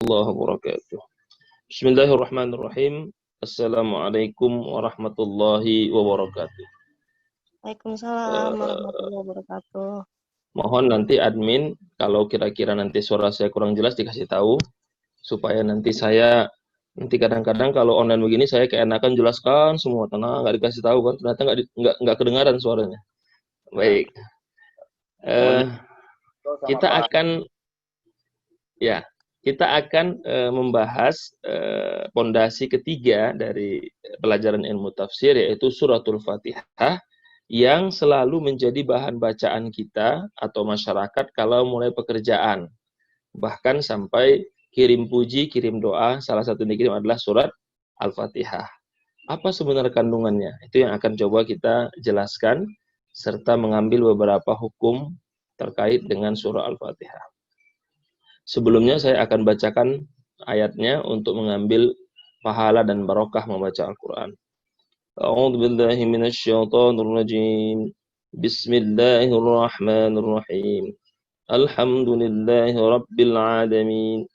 Warahmatullahi wabarakatuh. Bismillahirrahmanirrahim. Assalamualaikum warahmatullahi wabarakatuh. Waalaikumsalam warahmatullahi wabarakatuh. Mohon nanti admin kalau kira-kira nanti suara saya kurang jelas dikasih tahu supaya nanti kadang-kadang kalau online begini saya keenakan jelaskan semua, tenang nggak dikasih tahu kan ternyata nggak kedengaran suaranya. Baik. Kita akan membahas pondasi ketiga dari pelajaran ilmu tafsir, yaitu suratul Fatihah, yang selalu menjadi bahan bacaan kita atau masyarakat kalau mulai pekerjaan. Bahkan sampai kirim puji, kirim doa, salah satu yang dikirim adalah surat Al-Fatihah. Apa sebenarnya kandungannya? Itu yang akan coba kita jelaskan, serta mengambil beberapa hukum terkait dengan surah Al-Fatihah. Sebelumnya saya akan bacakan ayatnya untuk mengambil pahala dan barokah membaca Al-Quran. A'udzu billahi minasyaitonir rajim. Bismillahirrahmanirrahim. Alhamdulillahi rabbil alamin.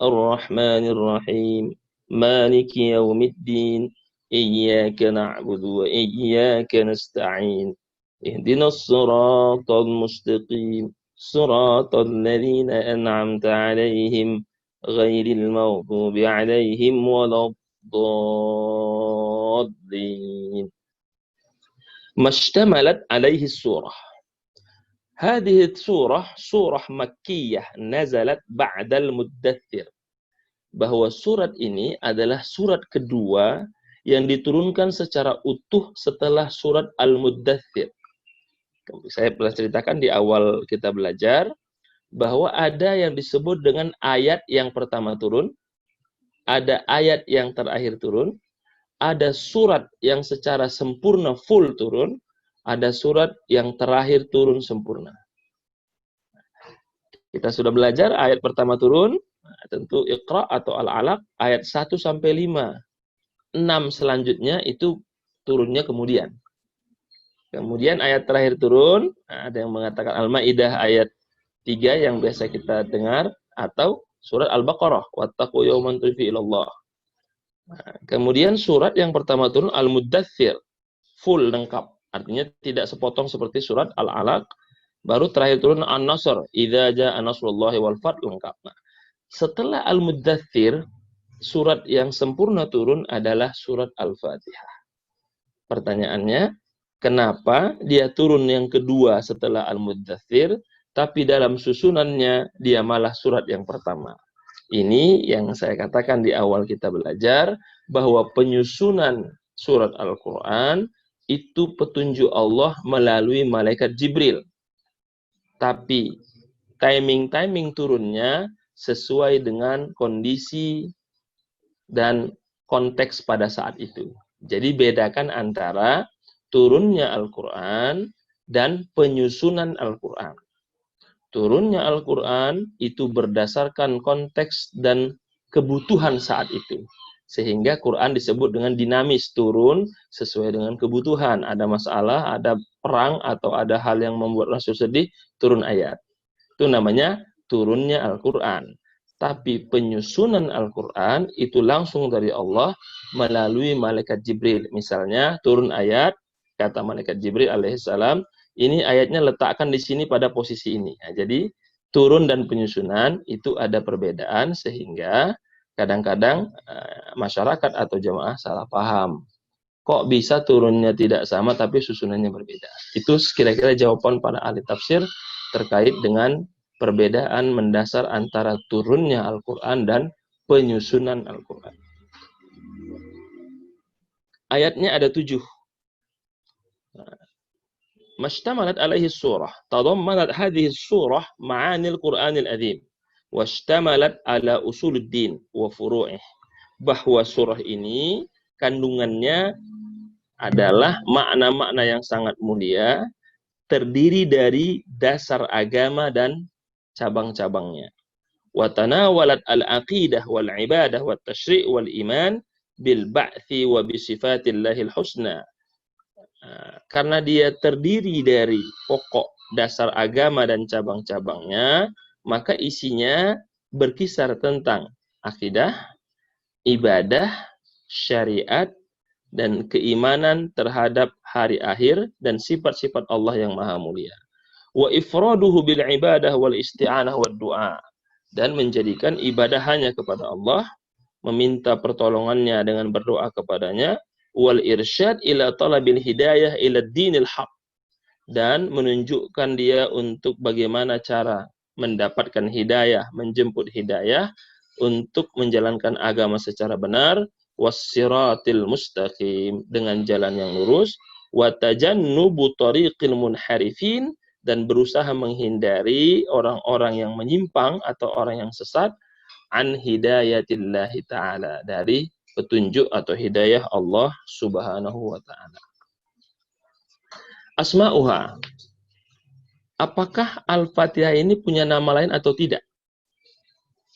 Arrahmanir rahim. Maliki yaumiddin. Iyyaka na'budu wa iyyaka nasta'in. Ihdinas siratal mustaqim. صراط الذين أنعمت عليهم غير المغضوب عليهم ولا الضالين. ما اشتملت عليه السورة. هذه السورة سورة مكية نزلت بعد المدثر. Bahwa surat ini adalah surat kedua yang diturunkan secara utuh setelah surat Al-Muddathir. Saya pernah ceritakan di awal kita belajar bahwa ada yang disebut dengan ayat yang pertama turun, ada ayat yang terakhir turun, ada surat yang secara sempurna full turun, ada surat yang terakhir turun sempurna. Kita sudah belajar ayat pertama turun, tentu Iqra atau Al-Alaq, ayat 1 sampai 5. 6 selanjutnya itu turunnya kemudian. Kemudian ayat terakhir turun, ada yang mengatakan Al-Maidah ayat 3 yang biasa kita dengar, atau surat Al-Baqarah, wattaqu yawman turfi ilallah. Kemudian surat yang pertama turun Al-Muddathir, full lengkap. Artinya tidak sepotong seperti surat Al-Alaq. Baru terakhir turun An-Nasr, idza jaa nasrullahi wal fath, lengkap. Nah, setelah Al-Muddathir, surat yang sempurna turun adalah surat Al-Fatihah. Pertanyaannya, kenapa dia turun yang kedua setelah Al-Muddathir, tapi dalam susunannya dia malah surat yang pertama? Ini yang saya katakan di awal kita belajar, bahwa penyusunan surat Al-Quran itu petunjuk Allah melalui malaikat Jibril. Tapi timing turunnya sesuai dengan kondisi dan konteks pada saat itu. Jadi bedakan antara turunnya Al-Quran dan penyusunan Al-Quran. Turunnya Al-Quran itu berdasarkan konteks dan kebutuhan saat itu. Sehingga Quran disebut dengan dinamis, turun sesuai dengan kebutuhan. Ada masalah, ada perang, atau ada hal yang membuat Rasul sedih, turun ayat. Itu namanya turunnya Al-Quran. Tapi penyusunan Al-Quran itu langsung dari Allah melalui malaikat Jibril. Misalnya turun ayat, kata malaikat Jibril alaihissalam, ini ayatnya letakkan di sini pada posisi ini. Nah, jadi turun dan penyusunan itu ada perbedaan, sehingga kadang-kadang masyarakat atau jamaah salah paham. Kok bisa turunnya tidak sama tapi susunannya berbeda? Itu kira-kira jawaban para ahli tafsir terkait dengan perbedaan mendasar antara turunnya Al-Quran dan penyusunan Al-Quran. Ayatnya ada 7. Mashtamalat alaihi surah, tadammanat hadhihi surah ma'ani al-Qur'an al-azim, washtamalat ala usuluddin wa furu'ih. Bahwa surah ini kandungannya adalah makna-makna yang sangat mulia, terdiri dari dasar agama dan cabang-cabangnya. Wa tanawalat al-aqidah wal ibadah wat tasyri' wal iman bil ba'thi wa bi sifatillahil husna. Karena dia terdiri dari pokok dasar agama dan cabang-cabangnya, maka isinya berkisar tentang akidah, ibadah, syariat, dan keimanan terhadap hari akhir dan sifat-sifat Allah yang maha mulia. Wa ifraduhu bil ibadah wal isti'anah wad du'a, dan menjadikan ibadah hanya kepada Allah, meminta pertolongannya dengan berdoa kepadanya, wal irsyad ila talabil hidayah ila dinil haq, dan menunjukkan dia untuk bagaimana cara mendapatkan hidayah, menjemput hidayah untuk menjalankan agama secara benar, wassiratil mustaqim, dengan jalan yang lurus, wa tajannubu tariqil munharifin, dan berusaha menghindari orang-orang yang menyimpang atau orang yang sesat, an hidayatillahi ta'ala, dari petunjuk atau hidayah Allah subhanahu wa ta'ala. Asma'uha, apakah Al-Fatihah ini punya nama lain atau tidak?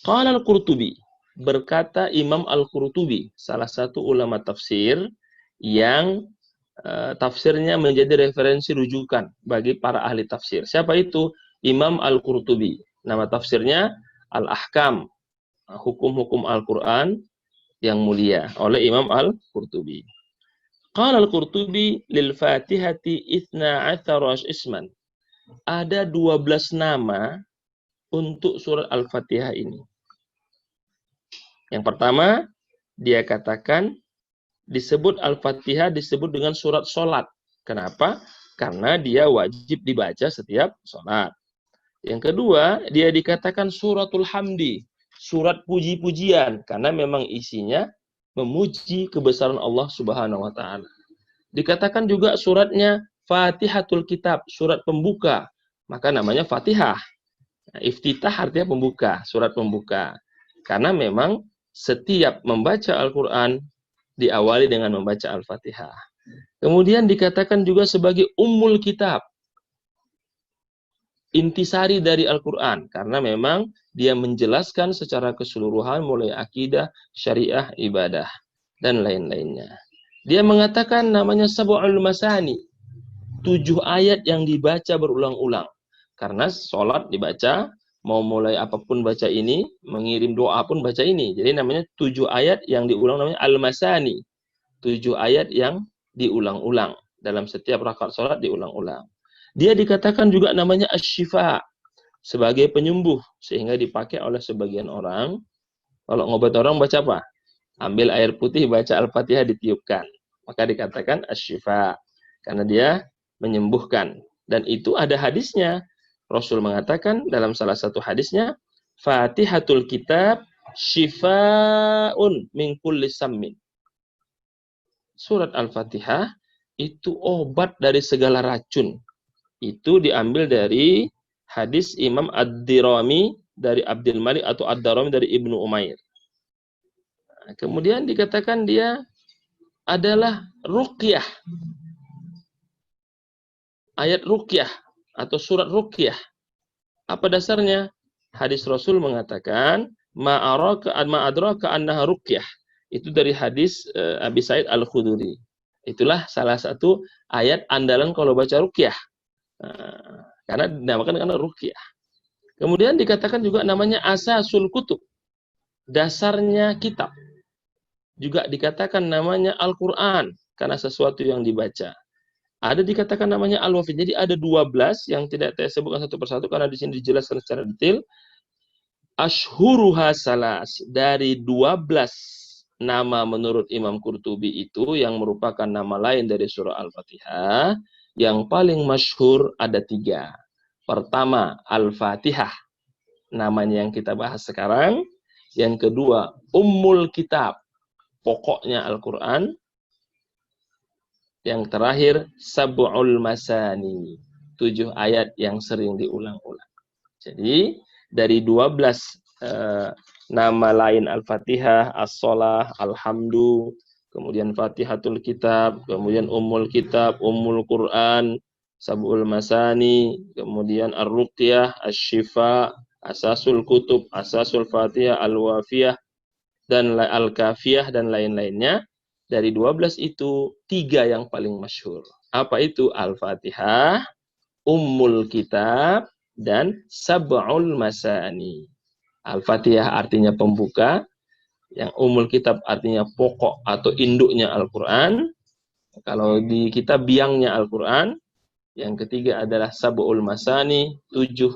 Qala Al-Qurtubi, berkata Imam Al-Qurtubi, salah satu ulama tafsir yang tafsirnya menjadi referensi rujukan bagi para ahli tafsir. Siapa itu? Imam Al-Qurtubi. Nama tafsirnya Al-Ahkam, hukum-hukum Al-Quran yang mulia, oleh Imam Al-Qurtubi. Qala Al-Qurtubi lil Fatihati 12 isman. Ada 12 nama untuk surat Al-Fatihah ini. Yang pertama, dia katakan disebut Al-Fatihah disebut dengan surat sholat. Kenapa? Karena dia wajib dibaca setiap sholat. Yang kedua, dia dikatakan suratul hamdi, surat puji-pujian, karena memang isinya memuji kebesaran Allah Subhanahu wa taala. Dikatakan juga suratnya Fatihatul Kitab, surat pembuka, maka namanya Fatihah. Nah, iftitah artinya pembuka, surat pembuka. Karena memang setiap membaca Al-Quran diawali dengan membaca Al-Fatihah. Kemudian dikatakan juga sebagai Ummul Kitab, intisari dari Al-Quran, karena memang dia menjelaskan secara keseluruhan mulai akidah, syariah, ibadah, dan lain-lainnya. Dia mengatakan namanya Sab'ul Masani, 7 ayat yang dibaca berulang-ulang. Karena sholat dibaca, mau mulai apapun baca ini, mengirim doa pun baca ini. Jadi namanya 7 ayat yang diulang, namanya Al-Masani. 7 ayat yang diulang-ulang. Dalam setiap rakaat sholat diulang-ulang. Dia dikatakan juga namanya Asy-Syifa, sebagai penyembuh, sehingga dipakai oleh sebagian orang. Kalau ngobat orang baca apa? Ambil air putih, baca Al-Fatihah, ditiupkan. Maka dikatakan Asy-Syifa, karena dia menyembuhkan. Dan itu ada hadisnya. Rasul mengatakan dalam salah satu hadisnya, Fatihatul Kitab Syifa'un min kulli sammin. Surat Al-Fatihah itu obat dari segala racun. Itu diambil dari hadis Imam Ad-Dirami dari Abdul Malik atau Ad-Darami dari Ibnu Umair. Kemudian dikatakan dia adalah ruqyah. Ayat ruqyah atau surat ruqyah. Apa dasarnya? Hadis Rasul mengatakan, ma'adraka annaha ruqyah. Itu dari hadis Abi Sa'id Al-Khudri. Itulah salah satu ayat andalan kalau baca ruqyah. Karena dinamakan karena ruqyah. Kemudian dikatakan juga namanya asasul kutub, dasarnya kitab. Juga dikatakan namanya Al-Quran, karena sesuatu yang dibaca. Ada dikatakan namanya Al-Wafi. Jadi ada 12 yang tidak saya sebutkan satu persatu karena di sini dijelaskan secara detail. Ashhuruha salas, dari 12 nama menurut Imam Qurtubi itu yang merupakan nama lain dari surah Al-Fatihah, yang paling masyhur ada 3. Pertama, Al-Fatihah, namanya yang kita bahas sekarang. Yang kedua, Ummul Kitab, pokoknya Al-Quran. Yang terakhir, Sab'ul Masani, 7 ayat yang sering diulang-ulang. Jadi, dari 12 nama lain Al-Fatihah, As-Shalah, Alhamdu, kemudian Fatihatul Kitab, kemudian Ummul Kitab, Ummul Quran, Sab'ul Masani, kemudian Ar-Ruqyah, Asy-Syifa, Asasul Kutub, Asasul Fatihah, Al-Wafiyah, dan Al-Kafiyah, dan lain-lainnya. Dari 12 itu 3 yang paling masyhur. Apa itu? Al-Fatihah, Ummul Kitab, dan Sab'ul Masani. Al-Fatihah artinya pembuka, Yang umul kitab artinya pokok atau induknya Al-Quran. Kalau di kitab biangnya Al-Quran. Yang ketiga adalah sab'ul masani, 7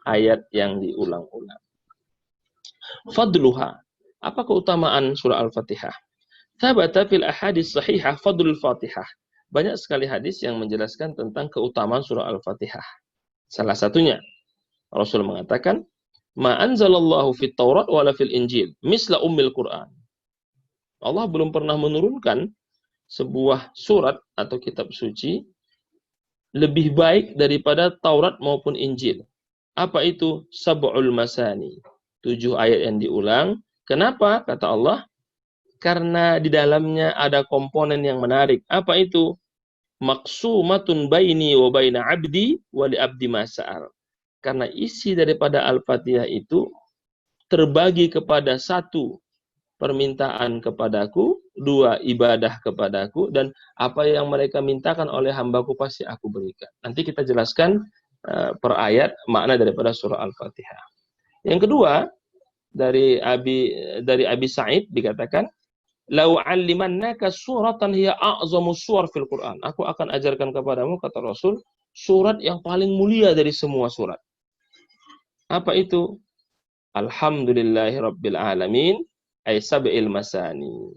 ayat yang diulang-ulang. Fadluha. Apa keutamaan surah Al-Fatihah? Thabata fil ahadits sahihah fadlul Fatihah. Banyak sekali hadis yang menjelaskan tentang keutamaan surah Al-Fatihah. Salah satunya, Rasul mengatakan, Ma anzalallahu fit Taurat wala fil Injil, misla ummil Quran. Allah belum pernah menurunkan sebuah surat atau kitab suci lebih baik daripada Taurat maupun Injil. Apa itu? Sab'ul masani. 7 ayat yang diulang. Kenapa? Kata Allah. Karena di dalamnya ada komponen yang menarik. Apa itu? Maqsumatun baini wa baina abdi wa li abdi masa'al. Karena isi daripada Al-Fatihah itu terbagi kepada 1 permintaan kepadaku, 2 ibadah kepadaku, dan apa yang mereka mintakan oleh hambaku pasti aku berikan. Nanti kita jelaskan per ayat makna daripada surah Al-Fatihah. Yang kedua, dari Abi Sa'id dikatakan, Lau 'allimannaka suratan hiya a'zamu suwar fil Qur'an. Aku akan ajarkan kepadamu, kata Rasul, surat yang paling mulia dari semua surat. Apa itu? Alhamdulillahirabbil alamin ay sab'il masani.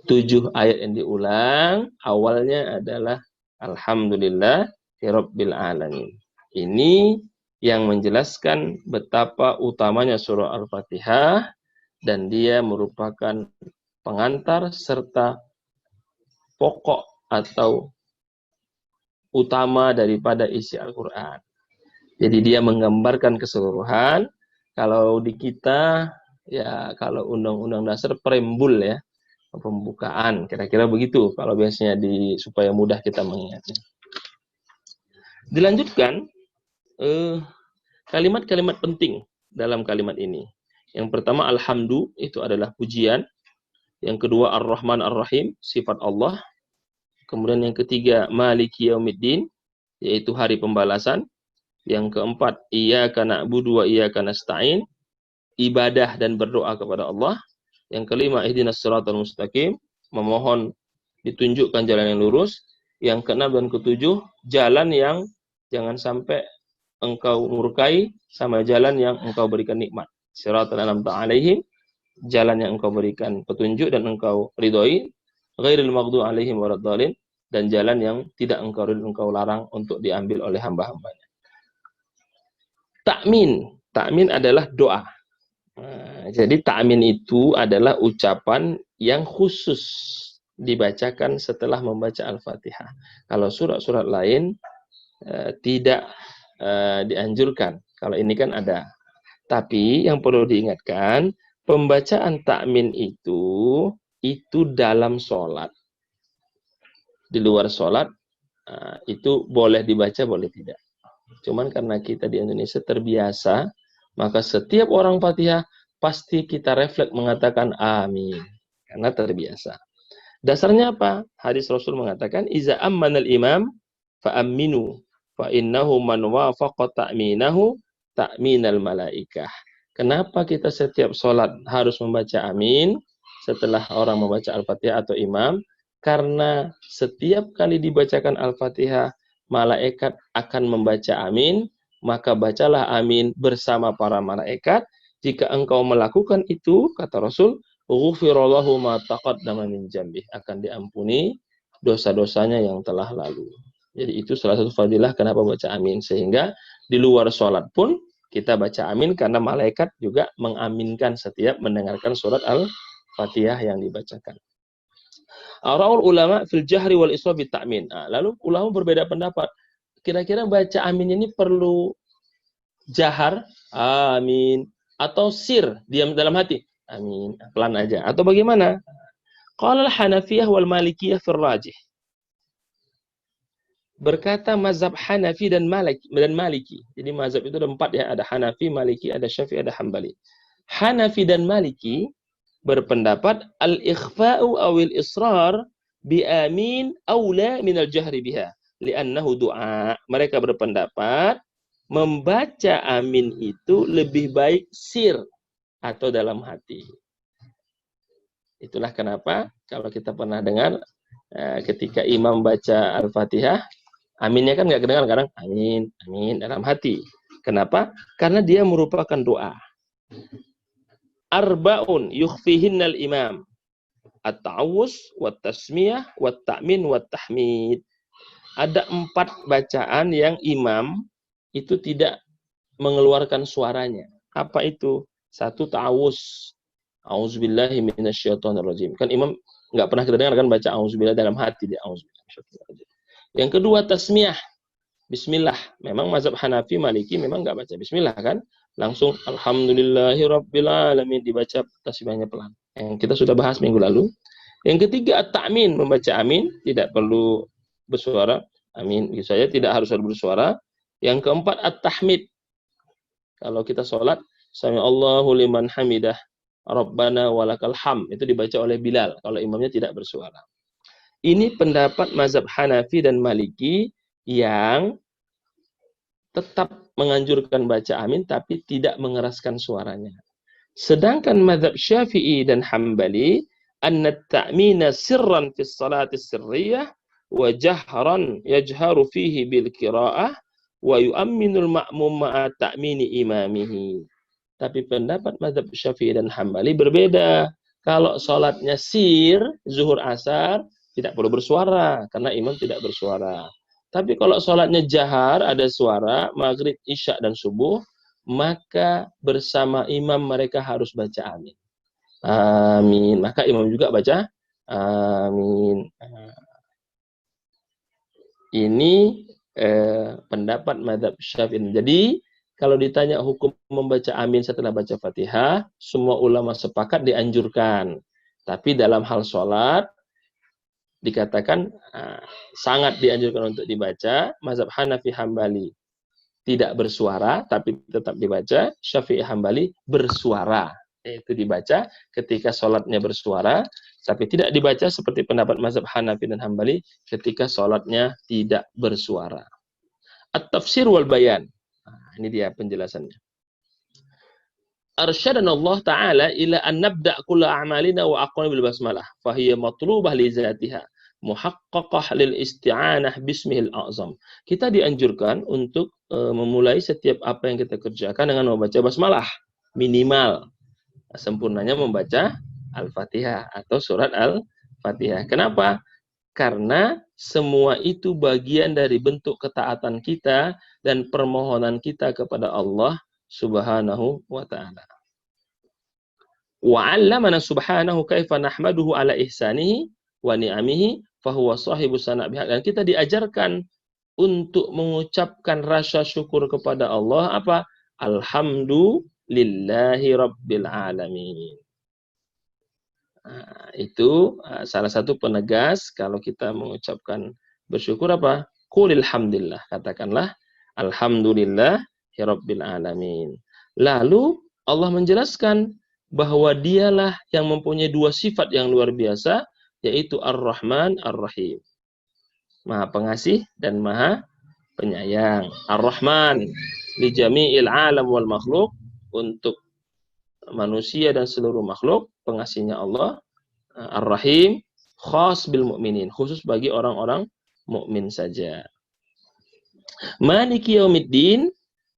7 ayat yang diulang, awalnya adalah Alhamdulillahirabbil alamin. Ini yang menjelaskan betapa utamanya surah Al-Fatihah dan dia merupakan pengantar serta pokok atau utama daripada isi Al-Quran. Jadi dia menggambarkan keseluruhan. Kalau di kita, ya kalau undang-undang dasar preambul ya, pembukaan, kira-kira begitu. Kalau biasanya supaya mudah kita mengingatnya. Dilanjutkan, kalimat-kalimat penting dalam kalimat ini. Yang pertama, alhamdu, itu adalah pujian. Yang kedua, ar-Rahman ar-Rahim, sifat Allah. Kemudian yang ketiga, Maliki Yaumiddin, yaitu hari pembalasan. Yang keempat, Iyyaka na'budu wa iyyaka nasta'in, ibadah dan berdoa kepada Allah. Yang kelima, ihdinas siratal mustaqim, memohon ditunjukkan jalan yang lurus. Yang keenam dan ketujuh, jalan yang jangan sampai engkau murkai, sama jalan yang engkau berikan nikmat. Siratal an'amta 'alaihim, jalan yang engkau berikan petunjuk dan engkau ridhoi, ghairil maghdubi 'alaihim waladdallin, dan jalan yang tidak engkau larang untuk diambil oleh hamba-hambanya. Ta'min adalah doa. Jadi ta'min itu adalah ucapan yang khusus dibacakan setelah membaca Al-Fatihah. Kalau surat-surat lain tidak dianjurkan. Kalau ini kan ada. Tapi yang perlu diingatkan, pembacaan ta'min itu dalam sholat. Di luar sholat, itu boleh dibaca, boleh tidak. Cuman karena kita di Indonesia terbiasa, maka setiap orang Fatihah, pasti kita refleks mengatakan amin. Karena terbiasa. Dasarnya apa? Hadis Rasul mengatakan, Iza ammanal imam, fa'amminu, fa'innahu man wafaqa ta'minahu, ta'minal malaikah. Kenapa kita setiap sholat harus membaca amin setelah orang membaca Al-Fatihah atau imam? Karena setiap kali dibacakan Al-Fatihah, malaikat akan membaca amin, maka bacalah amin bersama para malaikat. Jika engkau melakukan itu, kata Rasul, ghufirallahu ma taqaddama min dzambih, akan diampuni dosa-dosanya yang telah lalu. Jadi itu salah satu fadilah kenapa baca amin, sehingga di luar sholat pun kita baca amin karena malaikat juga mengaminkan setiap mendengarkan surat Al-Fatihah yang dibacakan. Ara'ul ulama fil jahri wal isra bit ta'min. Lalu ulama berbeda pendapat. Kira-kira baca amin ini perlu jahar, amin, atau sir, diam dalam hati, amin, pelan aja, atau bagaimana? Qala al-Hanafiyah wal Malikiyah fil rajih. Berkata mazhab Hanafi dan Maliki. Jadi mazhab itu ada 4 ya, ada Hanafi, Maliki, ada Syafi'i, ada Hambali. Hanafi dan Maliki berpendapat al-ikhfa'u awil israr bi amin aula minal jahri biha li'annahu du'a. Mereka berpendapat membaca amin itu lebih baik sir atau dalam hati. Itulah kenapa kalau kita pernah dengar ketika imam baca Al-Fatihah, aminnya kan nggak kedengaran, kadang amin, amin dalam hati. Kenapa? Karena dia merupakan doa. Arba'un yukhfihinnal imam. At-ta'awuz, wat-tasmiyah, wat-ta'min, wat-tahmid. Ada 4 bacaan yang imam itu tidak mengeluarkan suaranya. Apa itu? 1, ta'awuz. A'udzubillahi minasyaitonirrajim. Kan imam nggak pernah kita dengar kan baca a'udzubillah dalam hati dia. Yang kedua, tasmiyah. Bismillah. Memang mazhab Hanafi, Maliki memang nggak baca bismillah kan? Langsung alhamdulillahirabbil dibaca tasbihnya pelan. Yang kita sudah bahas minggu lalu. Yang ketiga, at-ta'min, membaca amin, tidak perlu bersuara. Amin, gitu saja, tidak harus bersuara. Yang keempat, at-tahmid. Kalau kita sholat, sami Allahu liman hamidah, Rabbana walakal ham, itu dibaca oleh Bilal kalau imamnya tidak bersuara. Ini pendapat mazhab Hanafi dan Maliki yang tetap menganjurkan baca amin tapi tidak mengeraskan suaranya. Sedangkan mazhab Syafi'i dan Hambali, anna at-ta'mina sirran fi sholati sirriyah wa jahran yajharu fihi bil qiraah wa yu'amminul ma'mum ma'a ta'mini imamihi. Tapi pendapat mazhab Syafi'i dan Hambali berbeda. Kalau sholatnya sir, zuhur asar, tidak perlu bersuara, karena imam tidak bersuara. Tapi kalau sholatnya jahar, ada suara, maghrib, isya, dan subuh, maka bersama imam mereka harus baca amin. Amin. Maka imam juga baca amin. Ini pendapat mazhab Syafi'i. Jadi, kalau ditanya hukum membaca amin setelah baca Fatihah, semua ulama sepakat dianjurkan. Tapi dalam hal sholat, dikatakan sangat dianjurkan untuk dibaca. Mazhab Hanafi Hambali tidak bersuara, tapi tetap dibaca. Syafi'i Hambali bersuara. Itu dibaca ketika sholatnya bersuara, tapi tidak dibaca seperti pendapat mazhab Hanafi dan Hambali ketika sholatnya tidak bersuara. At-tafsir wal bayan. Ini dia penjelasannya. Arsyadana Allah Ta'ala ila an nabda' kulla a'malina wa aqwana bil basmalah. Fahiyya matlubah li zatiha. Muhaqqaqah lil isti'anah bismihil a'zam. Kita dianjurkan untuk memulai setiap apa yang kita kerjakan dengan membaca basmalah. Minimal. Sempurnanya membaca Al-Fatihah atau surat Al-Fatihah. Kenapa? Karena semua itu bagian dari bentuk ketaatan kita dan permohonan kita kepada Allah Subhanahu wa ta'ala. Wa 'allamana subhanahu kaifa nahmaduhu ala ihsanihi wa ni'amihi fahuwa sahibus sana' biha. Dan kita diajarkan untuk mengucapkan rasa syukur kepada Allah apa? Alhamdulillahi rabbil alamin. Nah, itu salah satu penegas kalau kita mengucapkan bersyukur apa? Qulil hamdillah. Katakanlah alhamdulillah rabbil alamin. Lalu Allah menjelaskan bahwa dialah yang mempunyai 2 sifat yang luar biasa, yaitu Ar-Rahman Ar-Rahim. Maha pengasih dan maha penyayang. Ar-Rahman li jami'il alam wal makhluk, untuk manusia dan seluruh makhluk, pengasihnya Allah. Ar-Rahim khas bil mu'minin, khusus bagi orang-orang mukmin saja. Maliki yaumiddin,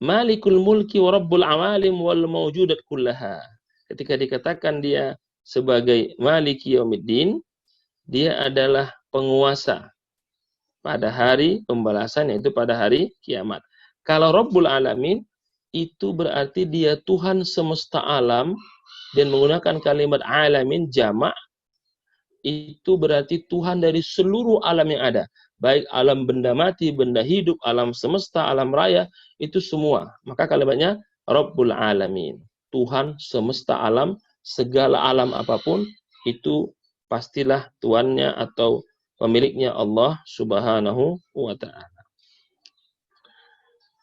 malikul mulki wa rabbul awalim wal mawjudat kullaha. Ketika dikatakan dia sebagai maliki yaumiddin, dia adalah penguasa pada hari pembalasan, yaitu pada hari kiamat. Kalau rabbul alamin, itu berarti dia Tuhan semesta alam, dan menggunakan kalimat alamin jamak, itu berarti Tuhan dari seluruh alam yang ada. Baik alam benda mati, benda hidup, alam semesta, alam raya, itu semua. Maka kalimatnya Rabbul Alamin. Tuhan semesta alam, segala alam apapun, itu pastilah tuannya atau pemiliknya Allah Subhanahu wa ta'ala.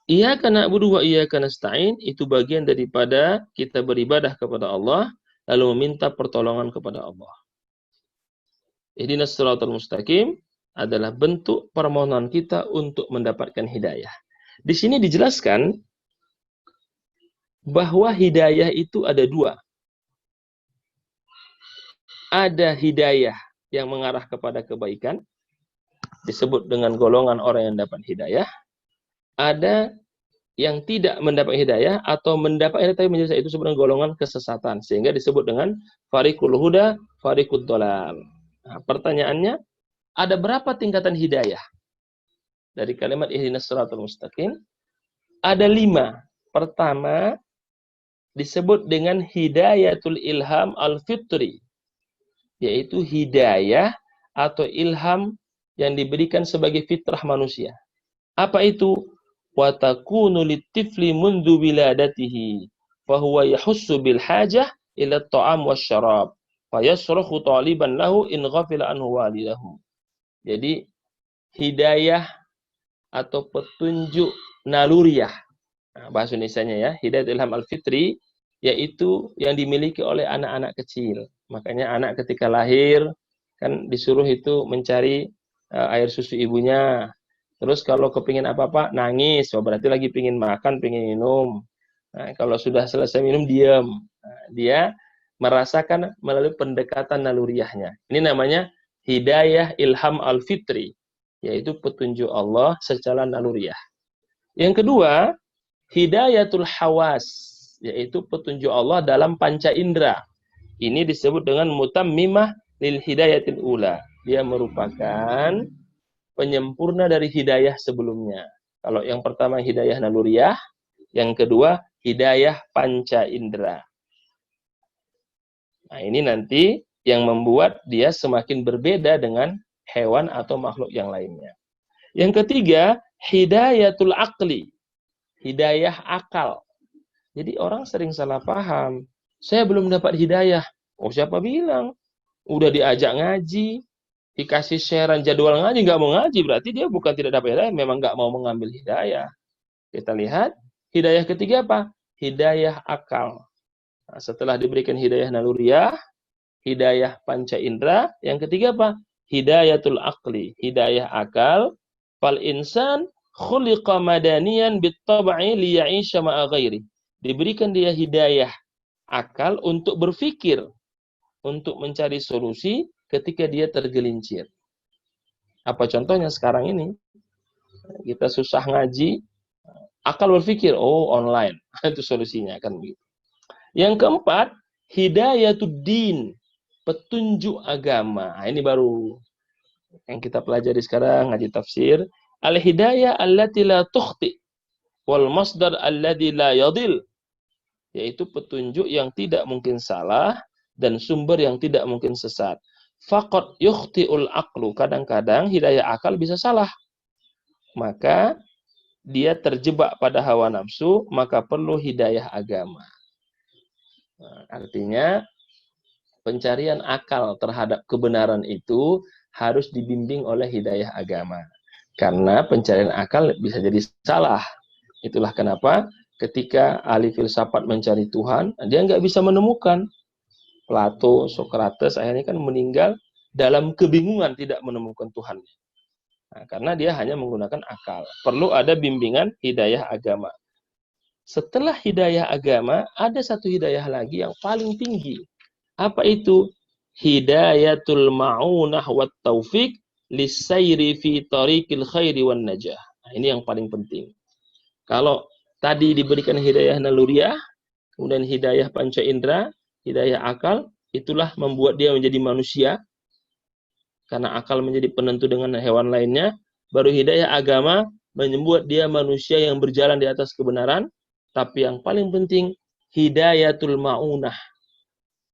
Iyyaka na'budu wa iyyaka nasta'in, itu bagian daripada kita beribadah kepada Allah, lalu meminta pertolongan kepada Allah. Ihdinas siratal mustaqim adalah bentuk permohonan kita untuk mendapatkan hidayah. Di sini dijelaskan bahwa hidayah itu ada 2. ada hidayah yang mengarah kepada kebaikan, disebut dengan golongan orang yang dapat hidayah. Ada yang tidak mendapat hidayah atau mendapat hidayah tapi menyesat, itu sebenarnya golongan kesesatan, sehingga disebut dengan fariqul huda, fariqud dhalal. Nah, pertanyaannya, ada berapa tingkatan hidayah? Dari kalimat ihdinas shiratal mustaqim, ada 5. Pertama, disebut dengan hidayatul ilham al-fitri, yaitu hidayah atau ilham yang diberikan sebagai fitrah manusia. Apa itu? Wa takunu litifli mundu wiladatihi fa huwa yahussu bil hajah ila at-ta'am wasyarab fa yasrukhu taliban lahu in ghafila anhu walidahu. Jadi hidayah atau petunjuk naluriah, nah, bahasa Indonesianya ya, hidayah ilham al-fitri, yaitu yang dimiliki oleh anak-anak kecil. Makanya anak ketika lahir kan disuruh itu mencari air susu ibunya. Terus kalau kepingin apa-apa nangis, berarti lagi pingin makan, pingin minum. Nah, kalau sudah selesai minum diam. Nah, dia merasakan melalui pendekatan naluriahnya. Ini namanya hidayah ilham al-fitri, yaitu petunjuk Allah secara naluriah. Yang kedua, hidayatul hawas, yaitu petunjuk Allah dalam panca indera. Ini disebut dengan mutammimah lil hidayatil ula. Dia merupakan penyempurna dari hidayah sebelumnya. Kalau yang pertama hidayah naluriah, yang kedua hidayah panca indera. Nah, ini nanti yang membuat dia semakin berbeda dengan hewan atau makhluk yang lainnya. Yang ketiga, hidayatul aqli, hidayah akal. Jadi orang sering salah paham. Saya belum dapat hidayah. Oh, siapa bilang? Udah diajak ngaji, dikasih sharean jadwal ngaji, nggak mau ngaji, berarti dia bukan tidak dapat hidayah, memang nggak mau mengambil hidayah. Kita lihat, hidayah ketiga apa? Hidayah akal. Nah, setelah diberikan hidayah naluriah, hidayah panca indera, yang ketiga apa? Hidayatul aqli, hidayah akal. Fal insan khuliqa madaniyan bit-tab'i liya'isha ma'a ghairi. Diberikan dia hidayah akal untuk berpikir, untuk mencari solusi ketika dia tergelincir. Apa contohnya sekarang ini? Kita susah ngaji, akal berpikir, oh online, itu solusinya kan begitu. Yang keempat, hidayatud din, petunjuk agama. Nah, ini baru yang kita pelajari sekarang ngaji tafsir. Al-hidayah allati la tukhti wal masdar alladhi la yadil, yaitu petunjuk yang tidak mungkin salah dan sumber yang tidak mungkin sesat. Faqad yukhti'ul aqlu, kadang-kadang hidayah akal bisa salah. Maka dia terjebak pada hawa nafsu, maka perlu hidayah agama. Nah, artinya pencarian akal terhadap kebenaran itu harus dibimbing oleh hidayah agama. Karena pencarian akal bisa jadi salah. Itulah kenapa ketika ahli filsafat mencari Tuhan, dia nggak bisa menemukan. Plato, Socrates akhirnya kan meninggal dalam kebingungan tidak menemukan Tuhan. Nah, karena dia hanya menggunakan akal. Perlu ada bimbingan hidayah agama. Setelah hidayah agama, ada satu hidayah lagi yang paling tinggi. Apa itu? Hidayatul ma'unah wat taufiq lisayri fi tariqil khairi wan najah. Nah, ini yang paling penting. Kalau tadi diberikan hidayah naluriah, kemudian hidayah panca indera, hidayah akal, itulah membuat dia menjadi manusia. Karena akal menjadi penentu dengan hewan lainnya. Baru hidayah agama membuat dia manusia yang berjalan di atas kebenaran. Tapi yang paling penting, hidayatul ma'unah.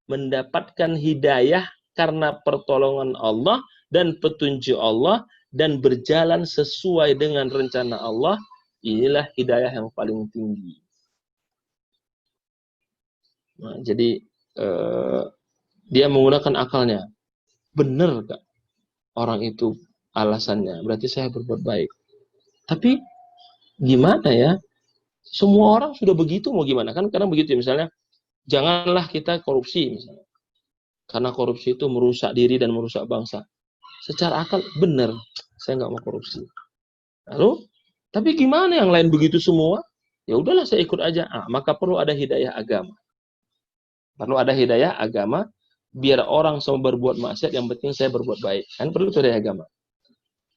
Mendapatkan hidayah karena pertolongan Allah dan petunjuk Allah dan berjalan sesuai dengan rencana Allah. Inilah hidayah yang paling tinggi. Nah, jadi dia menggunakan akalnya. Benar gak orang itu alasannya? Berarti saya berbuat baik. Tapi gimana ya? Semua orang sudah begitu, mau gimana? Kan kadang begitu ya, misalnya, janganlah kita korupsi misalnya. Karena korupsi itu merusak diri dan merusak bangsa. Secara akal benar, saya nggak mau korupsi. Lalu, tapi gimana yang lain begitu semua? Ya udahlah saya ikut aja. Maka perlu ada hidayah agama. Perlu ada hidayah agama Biar orang semua berbuat maksiat, yang penting saya berbuat baik. Kan perlu hidayah agama.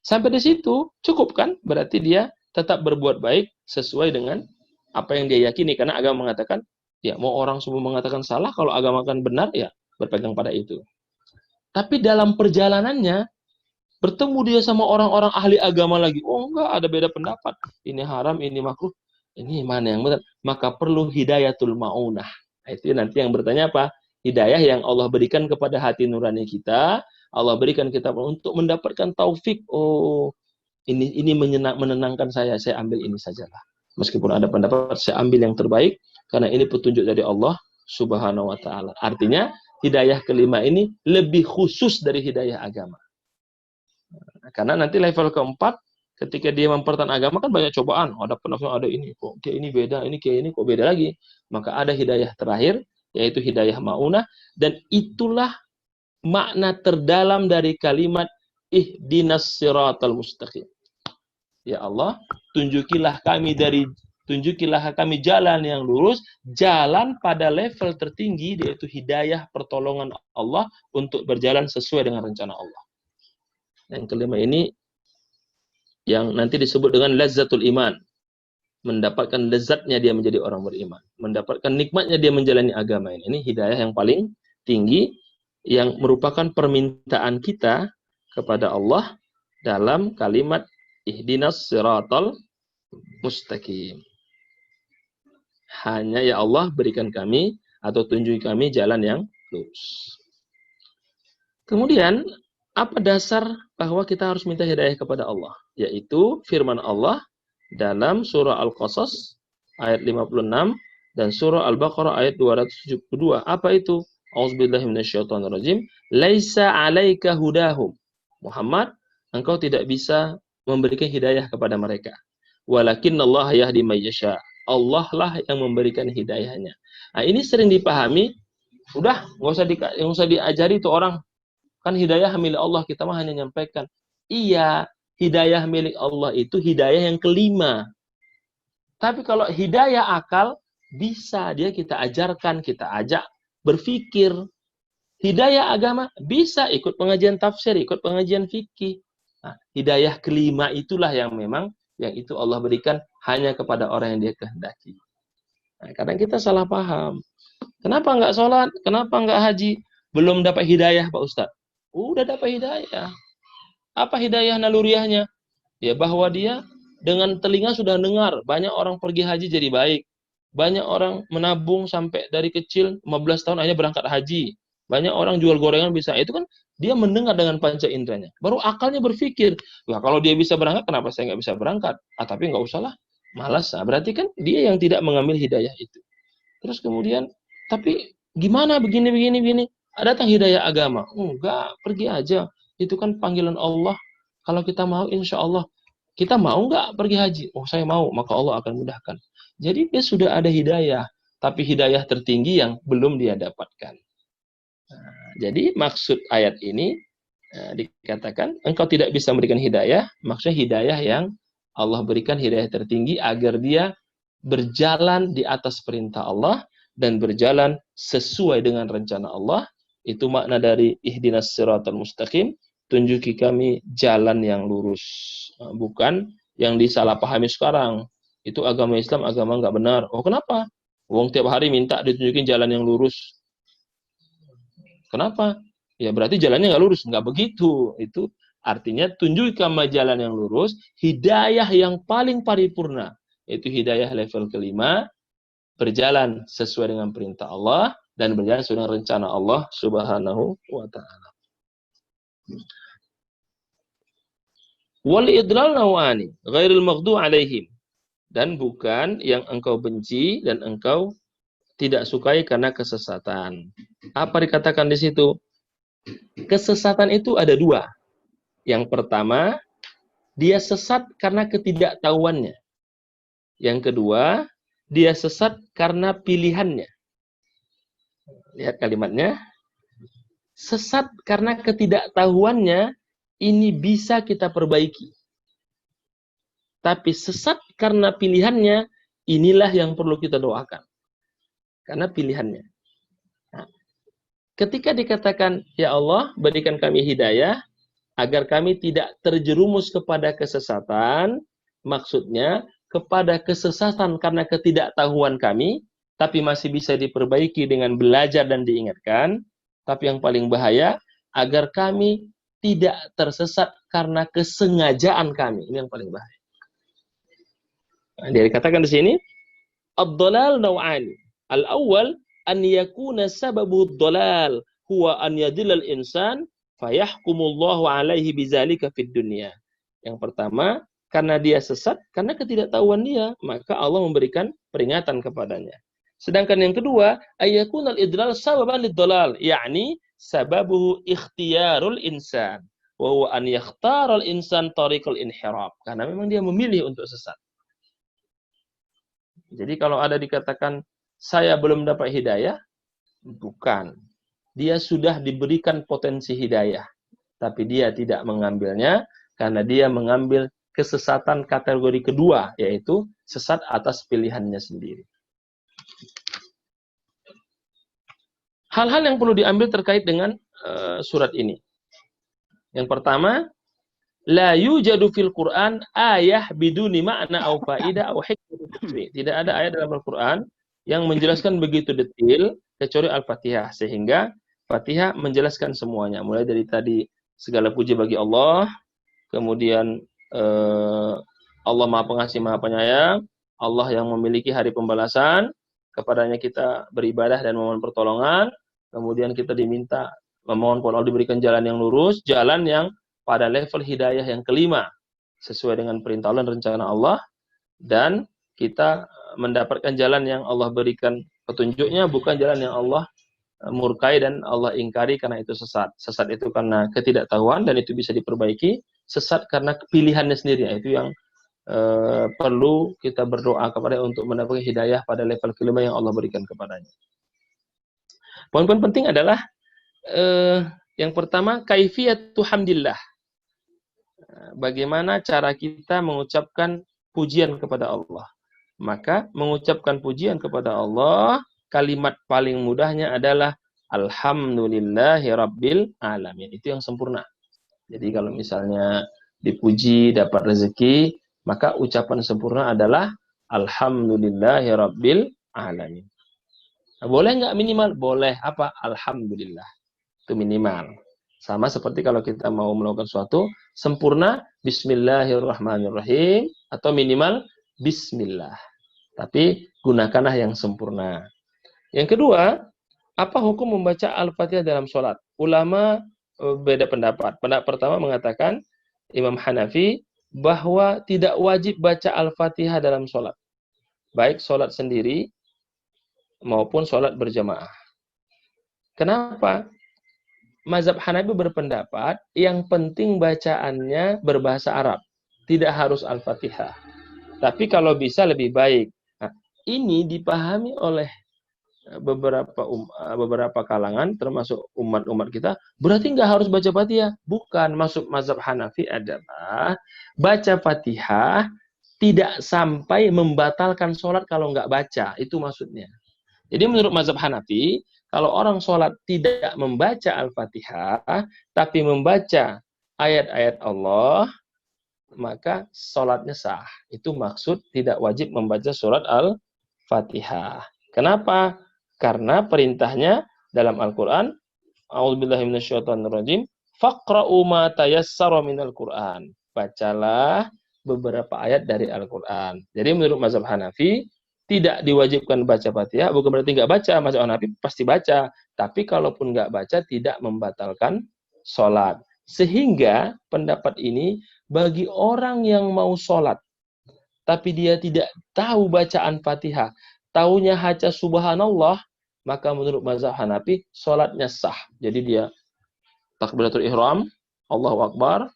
Sampai di situ cukup kan? Berarti dia tetap berbuat baik sesuai dengan apa yang dia yakini. Karena agama mengatakan, ya mau orang semua mengatakan salah, kalau agama kan benar, ya berpegang pada itu. Tapi dalam perjalanannya, bertemu dia sama orang-orang ahli agama lagi. Oh enggak, ada beda pendapat. Ini haram, ini makruh. Ini mana yang benar? Maka perlu hidayatul ma'unah. Nah, itu nanti yang bertanya apa? Hidayah yang Allah berikan kepada hati nurani kita. Allah berikan kita untuk mendapatkan taufik. Oh, ini menenangkan saya ambil ini sajalah. Meskipun ada pendapat, saya ambil yang terbaik. Karena ini petunjuk dari Allah Subhanahu wa ta'ala. Artinya, hidayah kelima ini lebih khusus dari hidayah agama. Karena nanti level keempat, ketika dia mempertahankan agama kan banyak cobaan. Ada penafsiran, ada ini, kok kayak ini beda, ini kayak ini kok beda lagi. Maka ada hidayah terakhir, yaitu hidayah ma'unah. Dan itulah makna terdalam dari kalimat ihdinas siratal mustaqim. Ya Allah, tunjukilah kami jalan yang lurus, jalan pada level tertinggi, yaitu hidayah pertolongan Allah untuk berjalan sesuai dengan rencana Allah. Yang kelima ini yang nanti disebut dengan lazzatul iman. Mendapatkan lezatnya dia menjadi orang beriman. Mendapatkan nikmatnya dia menjalani agama ini. Ini hidayah yang paling tinggi yang merupakan permintaan kita kepada Allah dalam kalimat ihdinas siratal mustaqim. Hanya ya Allah berikan kami atau tunjuki kami jalan yang lurus. Kemudian apa dasar bahwa kita harus minta hidayah kepada Allah? Yaitu firman Allah dalam surah Al-Qasas ayat 56 dan surah Al-Baqarah ayat 272. Apa itu? A'udzubillahi minasyaitonirrajim. Laisa 'alaika hudahum. Muhammad, engkau tidak bisa memberikan hidayah kepada mereka. Walakinnallaha yahdi may yasha. Allah lah yang memberikan hidayahnya. Nah, ini sering dipahami, udah enggak usah diajari tuh orang. Kan hidayah milik Allah, kita mah hanya nyampaikan. Iya, hidayah milik Allah itu hidayah yang kelima. Tapi kalau hidayah akal, bisa dia kita ajarkan, kita ajak berpikir. Hidayah agama, bisa ikut pengajian tafsir, ikut pengajian fikih. Nah, hidayah kelima itulah yang memang, yang itu Allah berikan hanya kepada orang yang dia kehendaki. Nah, kadang kita salah paham. Kenapa enggak sholat? Kenapa enggak haji? Belum dapat hidayah Pak Ustadz. Udah dapat hidayah. Apa hidayah naluriahnya? Ya bahwa dia dengan telinga sudah dengar. Banyak orang pergi haji jadi baik. Banyak orang menabung sampai dari kecil 15 tahun akhirnya berangkat haji. Banyak orang jual gorengan bisa. Itu kan dia mendengar dengan panca inderanya. Baru akalnya berpikir. Wah kalau dia bisa berangkat kenapa saya nggak bisa berangkat? Tapi nggak usah lah. Malas. Nah, berarti kan dia yang tidak mengambil hidayah itu. Terus kemudian, tapi gimana begini. Datang hidayah agama. Enggak, pergi aja. Itu kan panggilan Allah. Kalau kita mau, insya Allah. Kita mau enggak pergi haji? Oh, saya mau. Maka Allah akan mudahkan. Jadi dia sudah ada hidayah. Tapi hidayah tertinggi yang belum dia dapatkan. Nah, jadi maksud ayat ini dikatakan, engkau tidak bisa memberikan hidayah. Maksudnya hidayah yang Allah berikan hidayah tertinggi agar dia berjalan di atas perintah Allah dan berjalan sesuai dengan rencana Allah. Itu makna dari ihdinas siratal mustaqim, tunjuki kami jalan yang lurus. Bukan yang disalahpahami sekarang. Itu agama Islam, agama nggak benar. Oh kenapa? Wong tiap hari minta ditunjukin jalan yang lurus. Kenapa? Ya berarti jalannya nggak lurus. Nggak begitu. Itu artinya tunjuki kami jalan yang lurus, hidayah yang paling paripurna. Itu hidayah level kelima, berjalan sesuai dengan perintah Allah, dan berjalan sesuai dengan rencana Allah Subhanahu wa ta'ala. Wal idlal nawani ghairil maghdu alaihim, dan bukan yang engkau benci dan engkau tidak sukai karena kesesatan. Apa dikatakan di situ? Kesesatan itu ada dua. Yang pertama, dia sesat karena ketidaktahuannya. Yang kedua, dia sesat karena pilihannya. Lihat kalimatnya. Sesat karena ketidaktahuannya, ini bisa kita perbaiki. Tapi sesat karena pilihannya, inilah yang perlu kita doakan. Karena pilihannya. Nah, ketika dikatakan, ya Allah, berikan kami hidayah, agar kami tidak terjerumus kepada kesesatan, maksudnya kepada kesesatan karena ketidaktahuan kami, tapi masih bisa diperbaiki dengan belajar dan diingatkan. Tapi yang paling bahaya, agar kami tidak tersesat karena kesengajaan kami. Ini yang paling bahaya. Nah, dia dikatakan di sini, ad-dhalal naw'ani. Al-awwal, an yakuna sababu ad-dhalal huwa an yadillal insan fayahkumullahu alaihi bizalika fid dunya. Yang pertama, karena dia sesat, karena ketidaktahuan dia, maka Allah memberikan peringatan kepadanya. Sedangkan yang kedua, ayakunal idlal sababan lid-dhalal, yakni sababuhu ikhtiyarul insan wa huwa an yakhtaral insan tariqal inhiraf. Karena memang dia memilih untuk sesat. Jadi kalau ada dikatakan saya belum dapat hidayah, bukan. Dia sudah diberikan potensi hidayah, tapi dia tidak mengambilnya karena dia mengambil kesesatan kategori kedua, yaitu sesat atas pilihannya sendiri. Hal-hal yang perlu diambil terkait dengan surat ini. Yang pertama, la yujadu fil Qur'an ayah biduni makna au faidah au hikmah. Tidak ada ayat dalam Al-Qur'an yang menjelaskan begitu detail kecuali Al-Fatihah, sehingga Fatihah menjelaskan semuanya, mulai dari tadi segala puji bagi Allah, kemudian Allah Maha Pengasih Maha Penyayang, Allah yang memiliki hari pembalasan, kepadanya kita beribadah dan memohon pertolongan, kemudian kita diminta memohon kepada Allah diberikan jalan yang lurus, jalan yang pada level hidayah yang kelima, sesuai dengan perintah Allah dan rencana Allah, dan kita mendapatkan jalan yang Allah berikan petunjuknya, bukan jalan yang Allah murkai dan Allah ingkari karena itu sesat. Sesat itu karena ketidaktahuan dan itu bisa diperbaiki. Sesat karena pilihannya sendiri. Itu yang perlu kita berdoa kepada untuk mendapatkan hidayah pada level kelima yang Allah berikan kepadanya. Poin-poin penting adalah yang pertama, kaifiyatu hamdillah. Bagaimana cara kita mengucapkan pujian kepada Allah. Maka mengucapkan pujian kepada Allah, kalimat paling mudahnya adalah alhamdulillahi rabbil alamin. Itu yang sempurna. Jadi kalau misalnya dipuji dapat rezeki, maka ucapan sempurna adalah alhamdulillahi rabbil alamin. Nah, boleh nggak minimal? Boleh. Apa? Alhamdulillah. Itu minimal. Sama seperti kalau kita mau melakukan sesuatu, sempurna bismillahirrahmanirrahim atau minimal bismillah. Tapi gunakanlah yang sempurna. Yang kedua, apa hukum membaca Al-Fatihah dalam sholat? Ulama beda pendapat. Pendapat pertama mengatakan, Imam Hanafi, bahwa tidak wajib baca Al-Fatihah dalam sholat. Baik sholat sendiri maupun sholat berjamaah. Kenapa? Mazhab Hanafi berpendapat, yang penting bacaannya berbahasa Arab. Tidak harus Al-Fatihah. Tapi kalau bisa lebih baik. Nah, ini dipahami oleh beberapa kalangan, termasuk umat-umat kita, berarti nggak harus baca Fatihah. Bukan, maksud mazhab Hanafi adalah baca Fatihah tidak sampai membatalkan sholat kalau nggak baca. Itu maksudnya. Jadi menurut mazhab Hanafi, kalau orang sholat tidak membaca Al-Fatihah, tapi membaca ayat-ayat Allah, maka sholatnya sah. Itu maksud tidak wajib membaca surat Al-Fatihah. Kenapa? Karena perintahnya dalam Al-Quran, a'udzubillahi minasyaitonirrajim, faqra'u ma tayassara minal Qur'an. Bacalah beberapa ayat dari Al-Quran. Jadi menurut mazhab Hanafi, tidak diwajibkan baca Fatihah, bukan berarti nggak baca. Mazhab Hanafi pasti baca. Tapi kalaupun nggak baca, tidak membatalkan sholat. Sehingga pendapat ini, bagi orang yang mau sholat, tapi dia tidak tahu bacaan Fatihah, taunya hanya subhanallah, maka menurut mazhab Hanafi, sholatnya sah. Jadi dia takbiratul ihram, Allahu Akbar,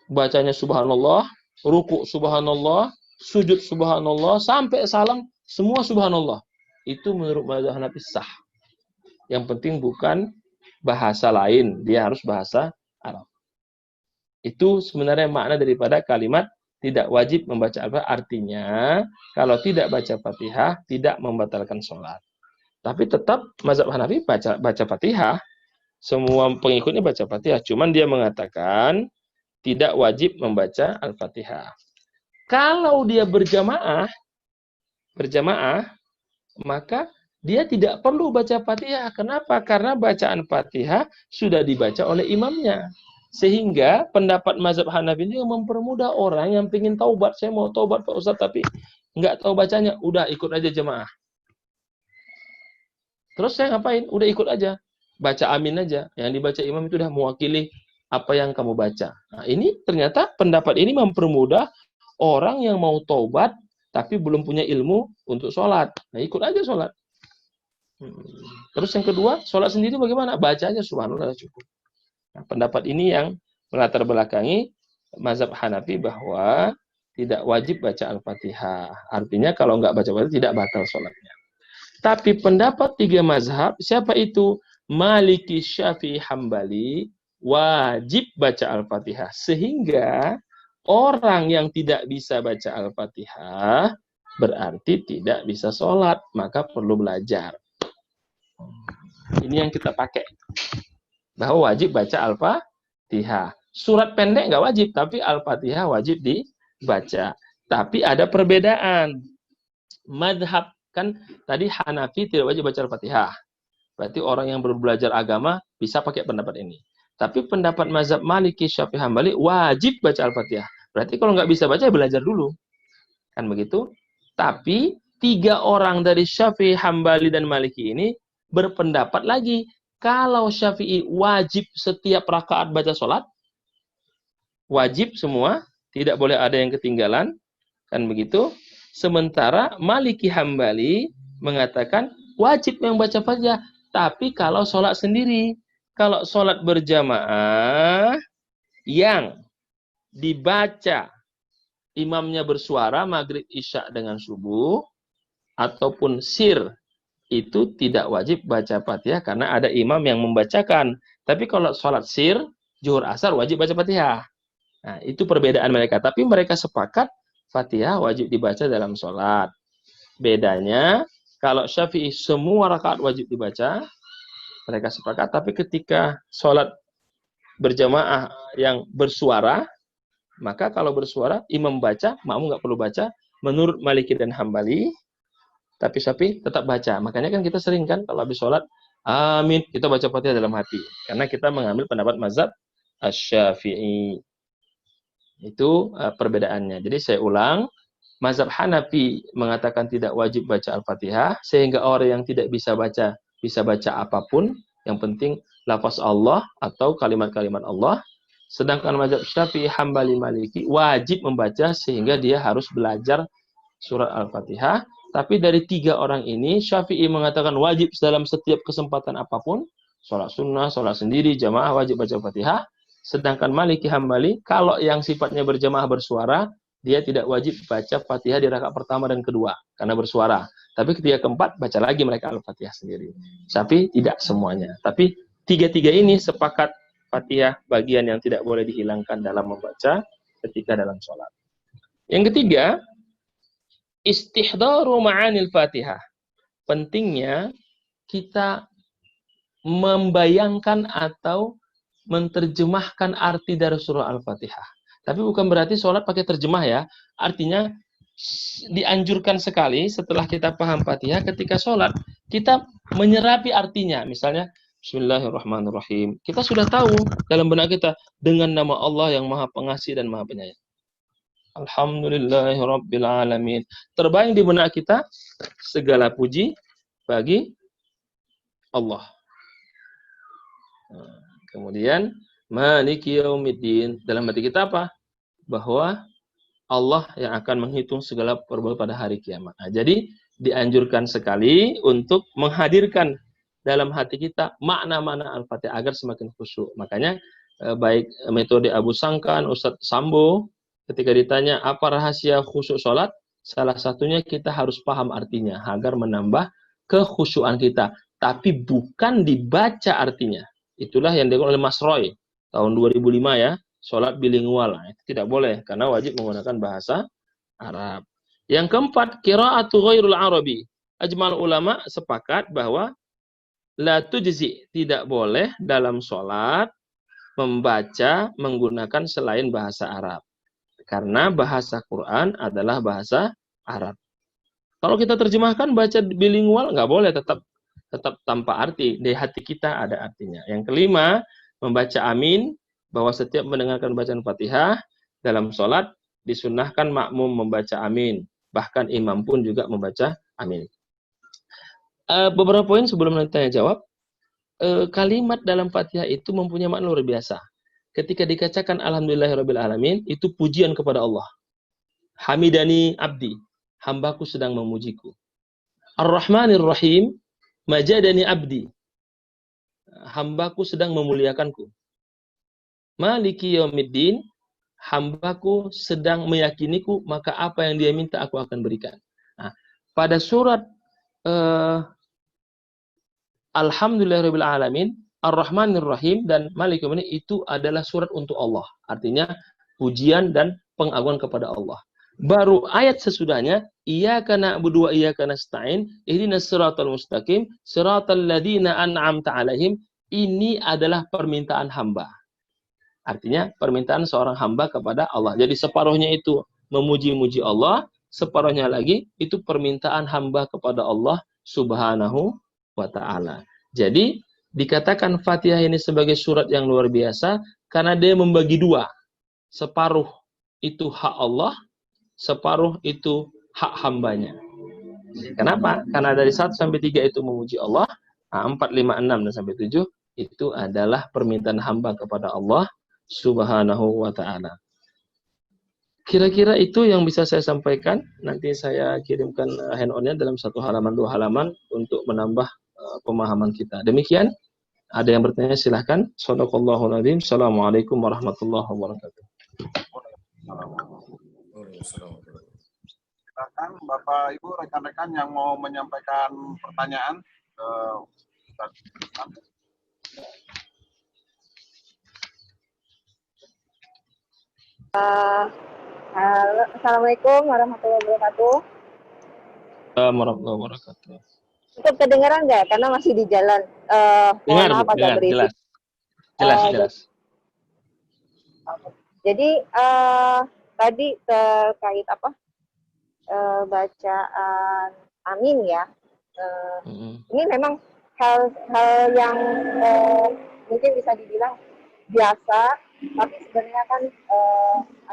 bacanya subhanallah, ruku subhanallah, sujud subhanallah, sampai salam, semua subhanallah. Itu menurut mazhab Hanafi sah. Yang penting bukan bahasa lain, dia harus bahasa Arab. Itu sebenarnya makna daripada kalimat tidak wajib membaca Al-Fatihah. Artinya, kalau tidak baca Fatihah, tidak membatalkan sholat. Tapi tetap mazhab Hanafi baca Fatihah. Semua pengikutnya baca Fatihah. Cuman dia mengatakan tidak wajib membaca Al-Fatihah. Kalau dia berjamaah, maka dia tidak perlu baca Fatihah. Kenapa? Karena bacaan Fatihah sudah dibaca oleh imamnya. Sehingga pendapat mazhab Hanafi ini mempermudah orang yang ingin taubat. Saya mau taubat Pak Ustaz, tapi nggak tahu bacanya. Udah ikut aja jemaah. Terus saya ngapain? Udah ikut aja. Baca amin aja. Yang dibaca imam itu udah mewakili apa yang kamu baca. Nah, ini ternyata pendapat ini mempermudah orang yang mau taubat tapi belum punya ilmu untuk sholat. Nah, ikut aja sholat. Terus yang kedua, sholat sendiri bagaimana? Baca aja subhanallah cukup. Nah, pendapat ini yang melatar belakangi mazhab Hanafi bahwa tidak wajib baca Al-Fatihah. Artinya kalau nggak baca Fatihah tidak batal sholatnya. Tapi pendapat tiga mazhab, siapa itu? Maliki, Syafi'i, Hambali, wajib baca Al-Fatihah. Sehingga orang yang tidak bisa baca Al-Fatihah berarti tidak bisa sholat, maka perlu belajar. Ini yang kita pakai. Bahwa wajib baca Al-Fatihah. Surat pendek nggak wajib, tapi Al-Fatihah wajib dibaca. Tapi ada perbedaan. Madhab, kan tadi Hanafi tidak wajib baca Al-Fatihah. Berarti orang yang baru belajar agama bisa pakai pendapat ini. Tapi pendapat mazhab Maliki, Syafi'i, Hambali wajib baca Al-Fatihah. Berarti kalau nggak bisa baca, belajar dulu. Kan begitu? Tapi tiga orang dari Syafi'i, Hambali, dan Maliki ini berpendapat lagi. Kalau Syafi'i wajib setiap rakaat baca sholat, wajib semua, tidak boleh ada yang ketinggalan. Kan begitu? Sementara Maliki, Hambali mengatakan wajib yang baca Fatihah. Tapi kalau sholat sendiri, kalau sholat berjamaah yang dibaca imamnya bersuara maghrib, isya dengan subuh, ataupun sir, itu tidak wajib baca Fatihah karena ada imam yang membacakan. Tapi kalau sholat sir, zuhur, asar wajib baca Fatihah. Nah, itu perbedaan mereka. Tapi mereka sepakat Fatihah wajib dibaca dalam sholat. Bedanya, kalau Syafi'i semua rakaat wajib dibaca, mereka sepakat. Tapi ketika sholat berjamaah yang bersuara, maka kalau bersuara, imam baca, makmum nggak perlu baca. Menurut Maliki dan Hambali, tapi Syafi'i tetap baca. Makanya kan kita sering kan, kalau habis sholat, amin, kita baca Fatihah dalam hati. Karena kita mengambil pendapat mazhab Asy-Syafi'i. Itu perbedaannya. Jadi saya ulang, mazhab Hanafi mengatakan tidak wajib baca Al-Fatihah, sehingga orang yang tidak bisa baca apapun, yang penting lafaz Allah atau kalimat-kalimat Allah. Sedangkan mazhab Syafi'i, Hambali, Maliki wajib membaca sehingga dia harus belajar surat Al-Fatihah. Tapi dari tiga orang ini, Syafi'i mengatakan wajib dalam setiap kesempatan apapun, sholat sunnah, sholat sendiri, jamaah wajib baca Fatihah. Sedangkan Maliki, Hambali, kalau yang sifatnya berjamaah bersuara, dia tidak wajib baca Fatihah di rakaat pertama dan kedua karena bersuara. Tapi ketika keempat baca lagi mereka Al-Fatihah sendiri. Tapi tidak semuanya. Tapi tiga-tiga ini sepakat Fatihah bagian yang tidak boleh dihilangkan dalam membaca ketika dalam sholat. Yang ketiga, istihdaru ma'anil Fatihah. Pentingnya kita membayangkan atau menerjemahkan arti dari surah Al-Fatihah. Tapi bukan berarti sholat pakai terjemah ya. Artinya dianjurkan sekali setelah kita paham Fatihah, ketika sholat kita menyerapi artinya. Misalnya Bismillahirrahmanirrahim. Kita sudah tahu dalam benak kita dengan nama Allah yang Maha Pengasih dan Maha Penyayang. Alhamdulillahirabbil alamin. Terbayang di benak kita segala puji bagi Allah. Kemudian Maliki Yaumiddin, dalam hati kita apa? Bahwa Allah yang akan menghitung segala perbuatan pada hari kiamat. Nah, jadi dianjurkan sekali untuk menghadirkan dalam hati kita makna-makna Al-Fatihah agar semakin khusyuk. Makanya baik metode Abu Sangkan, Ustadz Sambo, ketika ditanya apa rahasia khusyuk sholat, salah satunya kita harus paham artinya agar menambah kekhusyuan kita. Tapi bukan dibaca artinya. Itulah yang dilakukan oleh Mas Roy tahun 2005 ya, sholat bilingual. Itu tidak boleh karena wajib menggunakan bahasa Arab. Yang keempat, qira'atu ghairul Arabi. ajmal ulama sepakat bahwa la tujzi, tidak boleh dalam sholat membaca menggunakan selain bahasa Arab. Karena bahasa Quran adalah bahasa Arab. Kalau kita terjemahkan baca bilingual nggak boleh, tetap tanpa arti. Di hati kita ada artinya. Yang kelima, membaca amin, bahwa setiap mendengarkan bacaan Fatihah dalam sholat disunnahkan makmum membaca amin. Bahkan imam pun juga membaca amin. Beberapa poin sebelum nanti tanya jawab. Kalimat dalam Fatihah itu mempunyai makna luar biasa. Ketika dikatakan alhamdulillahirabbil alamin, itu pujian kepada Allah. Hamidani abdi, hambaku sedang memujiku. Ar-Rahmanir Rahim, majadani abdi, hambaku sedang memuliakanku. Maliki yaumiddin, hambaku sedang meyakiniku, maka apa yang dia minta aku akan berikan. Nah, pada surat Alhamdulillahirabbil alamin, Ar-Rahmanir Rahim dan Maliki yaumiddin itu adalah surat untuk Allah. Artinya pujian dan pengagungan kepada Allah. Baru ayat sesudahnya, iyyaka na'budu wa iyyaka nasta'in, ihdinas siratal mustaqim, siratal ladzina an'amta 'alaihim. Ini adalah permintaan hamba. Artinya permintaan seorang hamba kepada Allah. Jadi separuhnya itu memuji-muji Allah, separuhnya lagi itu permintaan hamba kepada Allah Subhanahu wa ta'ala. Jadi dikatakan Fatihah ini sebagai surat yang luar biasa karena dia membagi dua. Separuh itu hak Allah, separuh itu hak hambanya. Kenapa? Karena dari 1 sampai 3 itu memuji Allah, 4, 5, 6 dan sampai 7 itu adalah permintaan hamba kepada Allah Subhanahu wa ta'ala. Kira-kira itu yang bisa saya sampaikan. Nanti saya kirimkan hand-on-nya dalam 1 halaman, 2 halaman untuk menambah pemahaman kita. Demikian. Ada yang bertanya silahkan. Shadaqallahul adzim. Assalamualaikum warahmatullahi wabarakatuh. Silakan Bapak Ibu rekan-rekan yang mau menyampaikan pertanyaan ke Ustaz. Halo, Assalamualaikum warahmatullahi wabarakatuh. Warahmatullahi wabarakatuh. Cukup kedengaran nggak? Karena masih di jalan. Mohon maaf agak berisik. Jelas. Jadi tadi terkait apa? Bacaan amin ya. Ini memang hal yang mungkin bisa dibilang biasa, tapi sebenarnya kan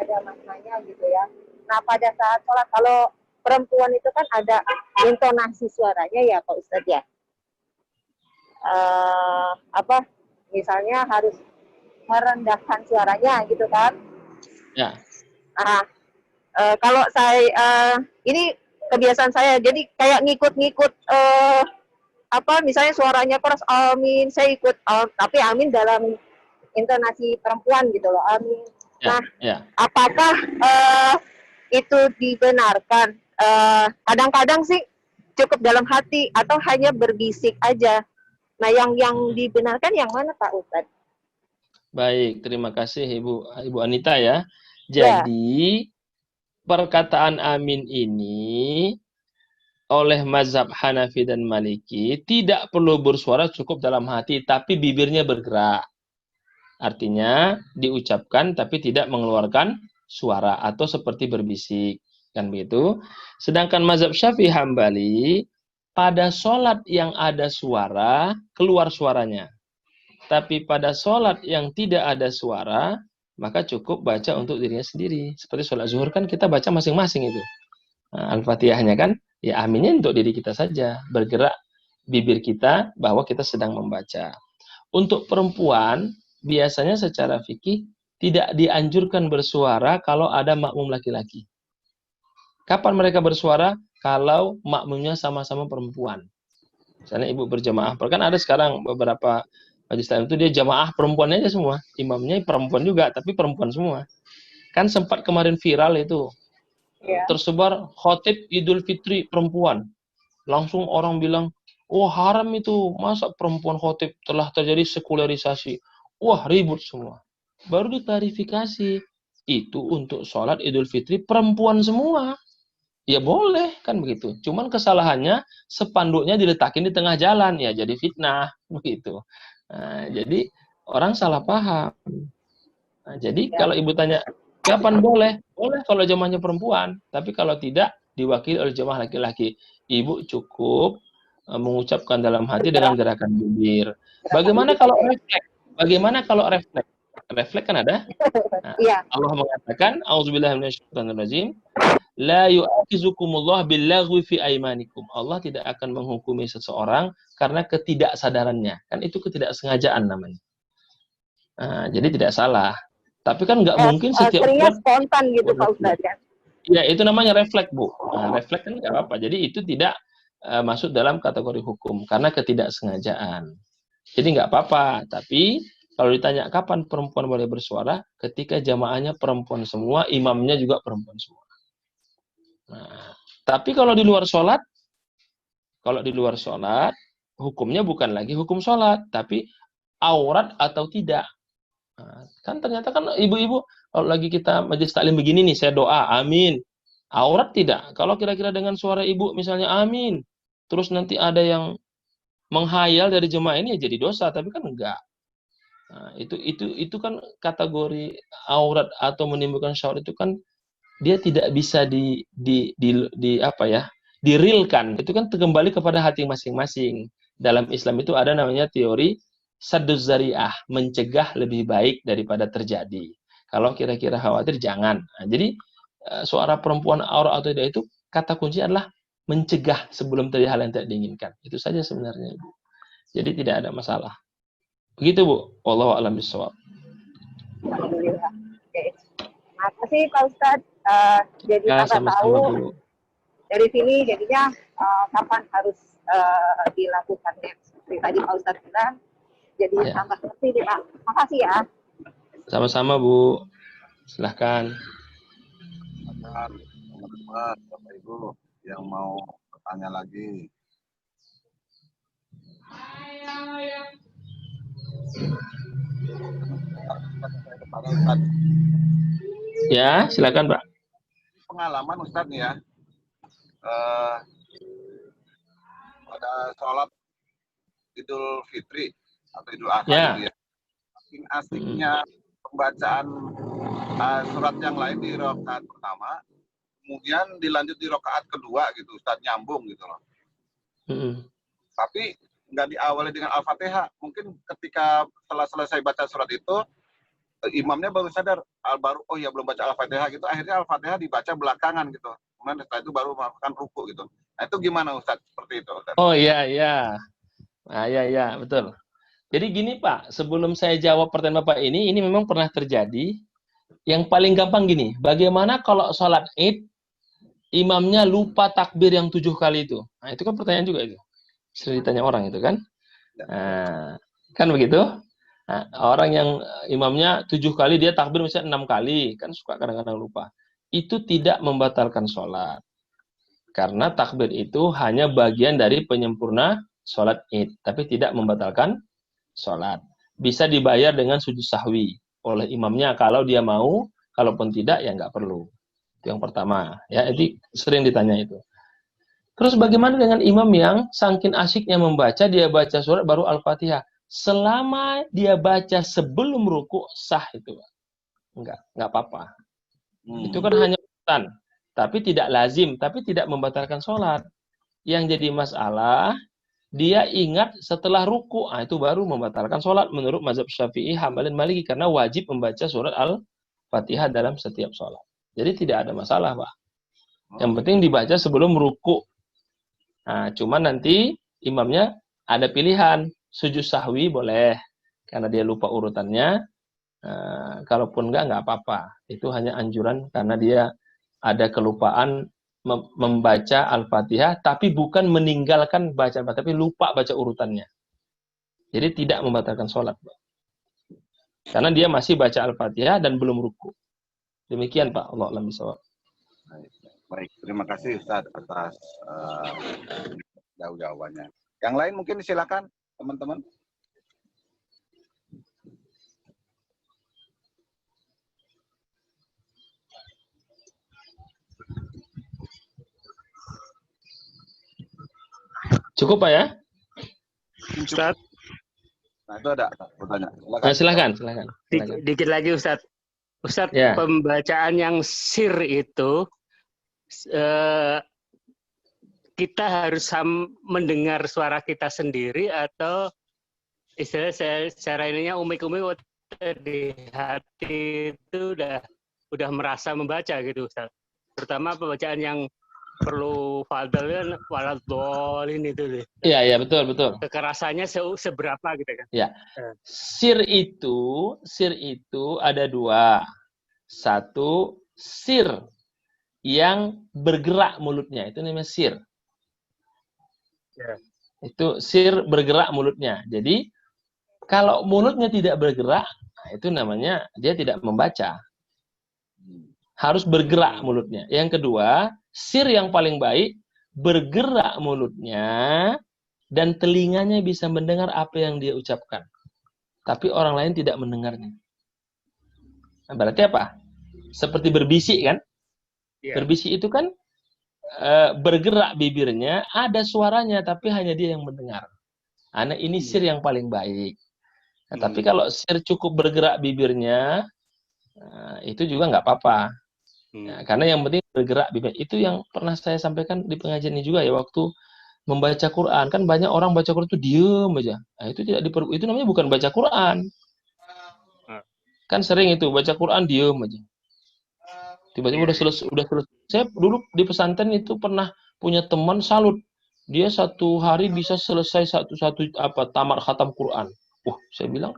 ada maknanya gitu ya. Nah pada saat sholat, kalau perempuan itu kan ada intonasi suaranya ya Pak Ustadz ya. Misalnya harus merendahkan suaranya gitu kan. Ya. Kalau saya ini kebiasaan saya, jadi kayak ngikut-ngikut misalnya suaranya keras amin, saya ikut tapi amin dalam intonasi perempuan gitu loh, amin. Apakah itu dibenarkan? Kadang-kadang sih cukup dalam hati atau hanya berbisik aja. Nah, yang dibenarkan yang mana Pak Ustadz? Baik, terima kasih Ibu Anita ya. Jadi perkataan amin ini oleh mazhab Hanafi dan Maliki tidak perlu bersuara, cukup dalam hati, tapi bibirnya bergerak. Artinya diucapkan tapi tidak mengeluarkan suara atau seperti berbisik, kan begitu. Sedangkan mazhab Syafi'i Hambali, pada sholat yang ada suara keluar suaranya, tapi pada sholat yang tidak ada suara maka cukup baca untuk dirinya sendiri. Seperti sholat zuhur kan kita baca masing-masing itu. Al-Fatihahnya kan, ya aminnya untuk diri kita saja, bergerak bibir kita bahwa kita sedang membaca. Untuk perempuan biasanya secara fikih tidak dianjurkan bersuara kalau ada makmum laki-laki. Kapan mereka bersuara? Kalau makmumnya sama-sama perempuan. Misalnya ibu berjamaah, kan ada sekarang beberapa majelis taklim itu dia jamaah perempuannya aja semua, imamnya perempuan juga, tapi perempuan semua. Kan sempat kemarin viral itu, tersebar khotib Idul Fitri perempuan. Langsung orang bilang, wah haram itu, masa perempuan khotib, telah terjadi sekulerisasi. Wah ribut semua. Baru diklarifikasi, itu untuk sholat Idul Fitri perempuan semua. Ya boleh kan begitu. Cuman kesalahannya spanduknya diletakin di tengah jalan ya jadi fitnah begitu. Nah, jadi orang salah paham. Nah, jadi Ya. kalau ibu tanya kapan boleh? Boleh kalau jamaahnya perempuan, tapi kalau tidak diwakili oleh jamaah laki-laki. Ibu cukup mengucapkan dalam hati dengan gerakan bibir. Gerakan Bagaimana bibir kalau saja ya. refleks? Bagaimana kalau refleks? Refleks kan ada? Nah, Iya. Allah mengatakan, Auzubillahi minasyaitonirrajim, la yu'akizukumullah billaghwi fi aimanikum. Allah tidak akan menghukumi seseorang karena ketidaksadarannya. Kan itu ketidaksengajaan namanya. Nah, jadi tidak salah. Tapi kan nggak mungkin setiap Seringnya sholat spontan gitu Pak Ustadz kan. ya itu namanya refleks, Bu. Nah, refleks kan nggak apa-apa. Jadi itu tidak masuk dalam kategori hukum karena ketidaksengajaan. Jadi nggak apa-apa. Tapi kalau ditanya kapan perempuan boleh bersuara, ketika jamaahnya perempuan semua, imamnya juga perempuan semua. Nah, tapi kalau di luar sholat, hukumnya bukan lagi hukum sholat, tapi aurat atau tidak. Nah, kan ternyata kan ibu-ibu, kalau lagi kita majelis taklim begini nih, saya doa, amin. Aurat tidak. Kalau kira-kira dengan suara ibu misalnya amin, terus nanti ada yang menghayal dari jemaah ini ya jadi dosa, tapi kan enggak. Nah, itu kan kategori aurat atau menimbulkan syahwat itu kan dia tidak bisa di apa ya dirilkan. Itu kan kembali kepada hati masing-masing. Dalam Islam itu ada namanya teori sadduz zari'ah, mencegah lebih baik daripada terjadi. Kalau kira-kira khawatir jangan. Nah, jadi suara perempuan aurat atau tidak itu kata kunci adalah mencegah sebelum terjadi hal yang tidak diinginkan. Itu saja sebenarnya, Ibu. Jadi tidak ada masalah. Begitu, Bu. Wallahu a'lam bishawab. Alhamdulillah. Oke. Terima kasih Pak Ustadz. Jadi Ya, tambah sama-sama, tahu Bu. dari sini jadinya kapan harus dilakukannya. Seperti tadi Pak Ustadz bilang. Jadi Ya. tambah ngerti nih Pak. Makasih ya. Sama-sama, Bu. Silahkan. Teman-teman, Bapak Ibu yang mau bertanya lagi. Ya, silakan, Pak. Pengalaman Ustadz nih ya, pada sholat Idul Fitri atau Idul Adha Ya. gitu ya, asing-asingnya pembacaan surat yang lain di rakaat pertama, kemudian dilanjut di rakaat kedua gitu, Ustadz, nyambung gitu loh. Tapi nggak diawali dengan Al-Fatihah. Mungkin ketika setelah selesai baca surat itu, imamnya baru sadar, oh ya belum baca Al-Fatihah gitu. Akhirnya Al-Fatihah dibaca belakangan gitu. Kemudian setelah itu baru melakukan ruku gitu. Nah itu gimana Ustadz seperti itu? Ustadz? Oh iya, iya. Nah, iya, betul. Jadi gini Pak, sebelum saya jawab pertanyaan Bapak ini memang pernah terjadi. Yang paling gampang gini, bagaimana kalau sholat id, imamnya lupa takbir yang 7 kali itu? Nah itu kan pertanyaan juga itu. Sering ditanya orang itu kan. Nah, kan begitu? Nah, orang yang imamnya 7 kali, dia takbir misalnya 6 kali, kan suka kadang-kadang lupa. Itu tidak membatalkan sholat. Karena takbir itu hanya bagian dari penyempurna sholat id, tapi tidak membatalkan sholat. Bisa dibayar dengan sujud sahwi oleh imamnya kalau dia mau, kalaupun tidak ya nggak perlu. Itu yang pertama. Ya, itu sering ditanya itu. Terus bagaimana dengan imam yang saking asyiknya membaca, dia baca surat baru Al-Fatihah. Selama dia baca sebelum ruku, sah itu. Enggak apa-apa. Itu kan hanya urutan. Tapi tidak lazim, tapi tidak membatalkan sholat. Yang jadi masalah, dia ingat setelah ruku, itu baru membatalkan sholat menurut mazhab Syafi'i, Hambali, Maliki, karena wajib membaca surat Al-Fatihah dalam setiap sholat. Jadi tidak ada masalah, Pak. Yang penting dibaca sebelum ruku. Nah, cuman nanti imamnya ada pilihan, sujud sahwi boleh, karena dia lupa urutannya. Kalaupun nggak apa-apa. Itu hanya anjuran karena dia ada kelupaan membaca Al-Fatihah, tapi bukan meninggalkan baca, tapi lupa baca urutannya. Jadi tidak membatalkan sholat. Karena dia masih baca Al-Fatihah dan belum ruku. Demikian Pak. Allah a'lam bishawab. Baik, terima kasih Ustadz atas jawabannya. Yang lain mungkin silakan teman-teman. Cukup Pak ya? Ustaz, Nah, itu ada bertanya. Silakan. dikit lagi Ustaz. Ustaz, Ya. pembacaan yang sir itu eh, kita harus mendengar suara kita sendiri atau istilahnya secara ininya umik-umik di hati itu udah merasa membaca gitu Ustaz. Terutama pembacaan yang perlu fadal kan waladhdallin itu deh. Iya, betul. Kekerasannya seberapa gitu kan? Ya. Sir itu ada dua. Satu, sir yang bergerak mulutnya, itu namanya sir. Ya. Itu sir bergerak mulutnya. Jadi kalau mulutnya tidak bergerak, nah itu namanya dia tidak membaca. Harus bergerak mulutnya. Yang kedua, sir yang paling baik, bergerak mulutnya dan telinganya bisa mendengar apa yang dia ucapkan. Tapi orang lain tidak mendengarnya. Nah, berarti apa? Seperti berbisik kan? Ya. Berbisik itu kan bergerak bibirnya, ada suaranya, tapi hanya dia yang mendengar. Nah, ini sir yang paling baik. Nah, tapi kalau sir cukup bergerak bibirnya, itu juga nggak apa-apa. Ya, karena yang penting bergerak bibir. Itu yang pernah saya sampaikan di pengajian ini juga ya, waktu membaca Quran. Kan banyak orang baca Quran itu diem aja. Nah, itu itu namanya bukan baca Quran. Kan sering itu baca Quran diem aja. Tiba-tiba udah selesai. Saya dulu di pesantren itu pernah punya teman salut. Dia satu hari bisa selesai tamat khatam Quran. Wah, saya bilang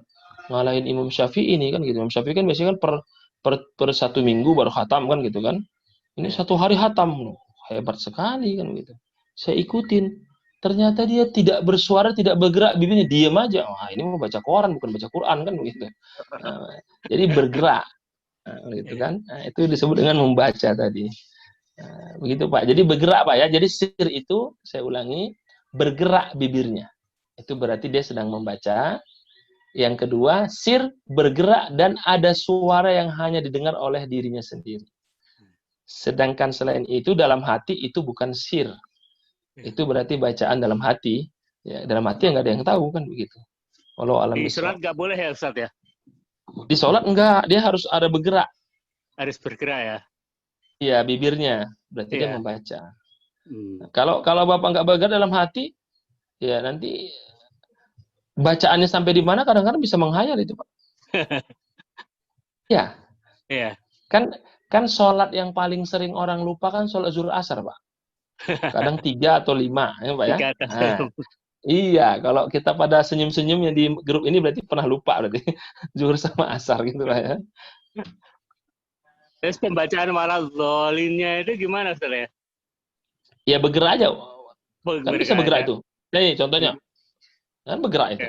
ngalahin Imam Syafi'i ini kan gitu. Imam Syafi'i kan biasanya kan per satu minggu baru khatam kan gitu kan. Ini satu hari khatam. Hebat sekali kan gitu. Saya ikutin. Ternyata dia tidak bersuara, tidak bergerak, bibirnya diam aja. Wah, ini mau baca Quran bukan baca Quran kan begitu. Nah, jadi bergerak. Nah, gitu kan. Nah, itu disebut dengan membaca tadi. Nah, begitu Pak. Jadi bergerak Pak ya. Jadi sir itu saya ulangi, bergerak bibirnya. Itu berarti dia sedang membaca. Yang kedua, sir bergerak dan ada suara yang hanya didengar oleh dirinya sendiri. Sedangkan selain itu dalam hati itu bukan sir. Itu berarti bacaan dalam hati. Ya, dalam hati nggak ada yang tahu kan begitu. Walau alam Di sholat nggak boleh ya Ustaz ya? Di sholat enggak, dia harus ada bergerak. Harus bergerak ya? Iya, bibirnya. Berarti dia membaca. Hmm. Kalau Bapak nggak bergerak dalam hati, ya nanti bacaannya sampai di mana kadang-kadang bisa menghayal itu, Pak. Ya. Iya. Kan sholat yang paling sering orang lupa kan sholat zuhur asar, Pak. Kadang 3 atau 5, ya Pak ya. Nah, iya, kalau kita pada senyum-senyum yang di grup ini berarti pernah lupa berarti zuhur sama asar gitu lah ya. Terus pembacaan waladhdallinnya itu gimana Ustaz ya? Ya bergerak aja. Kan bisa bergerak ya? itu. Nih contohnya. Kan bergerak itu.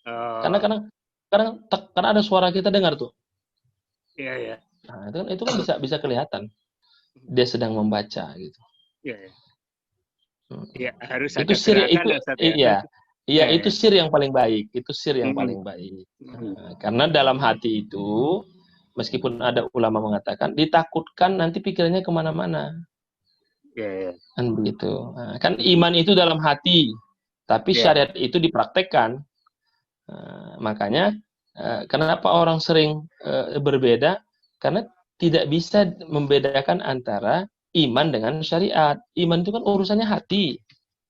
Karena ada suara kita dengar tuh. Iya. Nah, itu kan bisa kelihatan dia sedang membaca gitu. Iya. Iya, harus itu ada sir itu ya? Iya, itu sir yang paling baik. Itu sir yang paling baik. Karena dalam hati itu meskipun ada ulama mengatakan ditakutkan nanti pikirannya kemana-mana. Iya. Kan begitu. Nah, kan iman itu dalam hati, tapi syariat itu dipraktekkan. Makanya kenapa orang sering berbeda? Karena tidak bisa membedakan antara iman dengan syariat. Iman itu kan urusannya hati.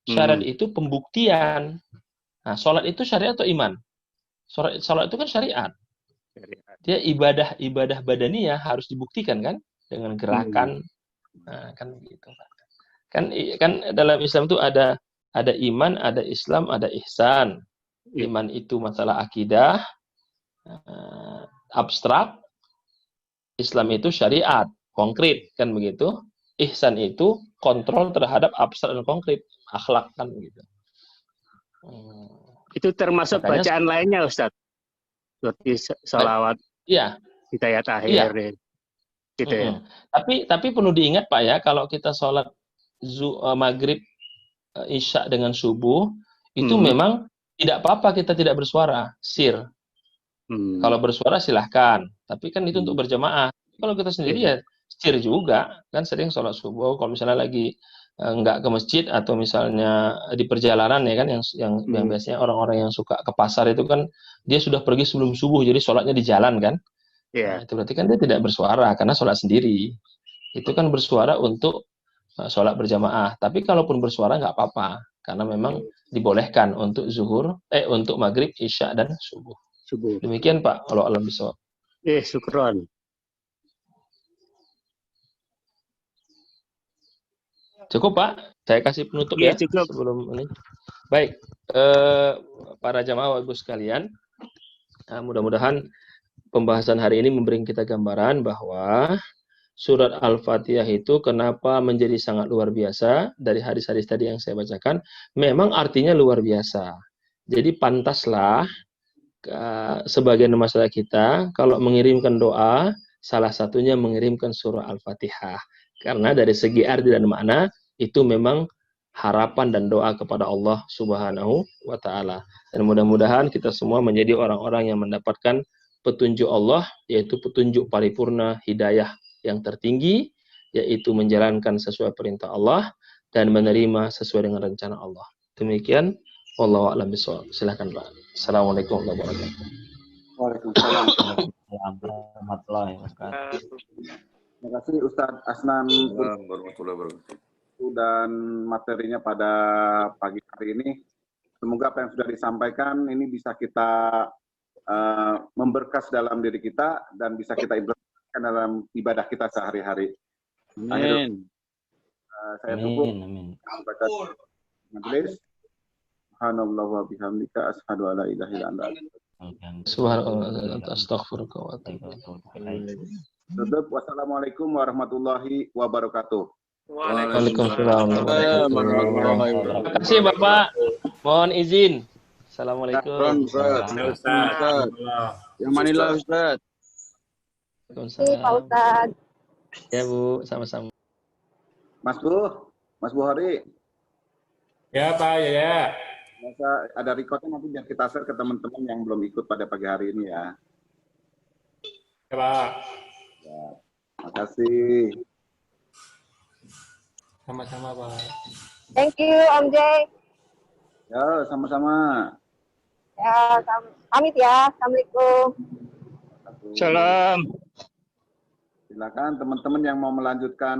Syariat itu pembuktian. Nah, sholat itu syariat atau iman? Sholat itu kan syariat. Dia ibadah badaniyah harus dibuktikan kan dengan gerakan. Nah, kan begitu. Kan dalam Islam itu ada iman, ada Islam, ada ihsan. Iman itu masalah akidah, abstrak. Islam itu syariat, konkret kan begitu. Ihsan itu kontrol terhadap abstrak dan konkret, akhlak kan begitu. Itu termasuk makanya, bacaan lainnya Ustaz? Seperti salawat, hidayat akhir, gitu ya. Tapi perlu diingat Pak ya, kalau kita sholat maghrib, isya dengan subuh, itu memang tidak apa-apa kita tidak bersuara, sir. Kalau bersuara silahkan, tapi kan itu untuk berjamaah. Kalau kita sendiri ya sir juga, kan sering sholat subuh, kalau misalnya lagi nggak ke masjid atau misalnya di perjalanan ya kan, yang biasanya orang-orang yang suka ke pasar itu kan dia sudah pergi sebelum subuh, jadi sholatnya di jalan kan. Nah, itu berarti kan dia tidak bersuara karena sholat sendiri. Itu kan bersuara untuk sholat berjamaah. Tapi kalaupun bersuara nggak apa-apa, karena memang dibolehkan untuk untuk maghrib, isya dan subuh. Demikian Pak, kalau alam bisawab. Syukron. Cukup Pak, saya kasih penutup ya cukup. Sebelum ini. Baik, para jamaah Ibu sekalian, mudah-mudahan pembahasan hari ini memberi kita gambaran bahwa surat Al-Fatihah itu kenapa menjadi sangat luar biasa. Dari hadis-hadis tadi yang saya bacakan, memang artinya luar biasa. Jadi pantaslah sebagian masyarakat kita kalau mengirimkan doa, salah satunya mengirimkan surah Al-Fatihah. Karena dari segi arti dan makna, itu memang harapan dan doa kepada Allah Subhanahu wa Ta'ala. Dan mudah-mudahan kita semua menjadi orang-orang yang mendapatkan petunjuk Allah, yaitu petunjuk paripurna hidayah yang tertinggi, yaitu menjalankan sesuai perintah Allah dan menerima sesuai dengan rencana Allah. Demikian, wallahu a'lam bishawab. Silakan Pak. Assalamualaikum warahmatullahi wabarakatuh. Waalaikumsalam warahmatullahi wabarakatuh. Terima kasih Ustadz Asnan warahmatullahi wabarakatuh dan materinya pada pagi hari ini. Semoga apa yang sudah disampaikan ini bisa kita memberkas dalam diri kita dan bisa kita implementasikan dalam ibadah kita sehari-hari. Amin. Saya tutup. Baca majelis. Subhanallah wa bihamdika asyhadu alla ilaha illa anta Subhanallah, astaghfiruka wa atubu ilaik. Tutup. Wassalamualaikum warahmatullahi wabarakatuh. Waalaikumsalam warahmatullahi wabarakatuh. Terima kasih Bapak. Mohon izin. Assalamualaikum. Ustaz. Yang manilah Ustaz. Pak Ustaz. Ya Bu, sama-sama. Mas Buhari. Ya Pak, ya. Masa ada recordnya nanti biar kita share ke teman-teman yang belum ikut pada pagi hari ini ya. Ya Pak. Ya, makasih. Sama-sama Pak. Thank you Om Jay. Ya, sama-sama. Ya, pamit ya. Assalamualaikum. Salam. Silakan teman-teman yang mau melanjutkan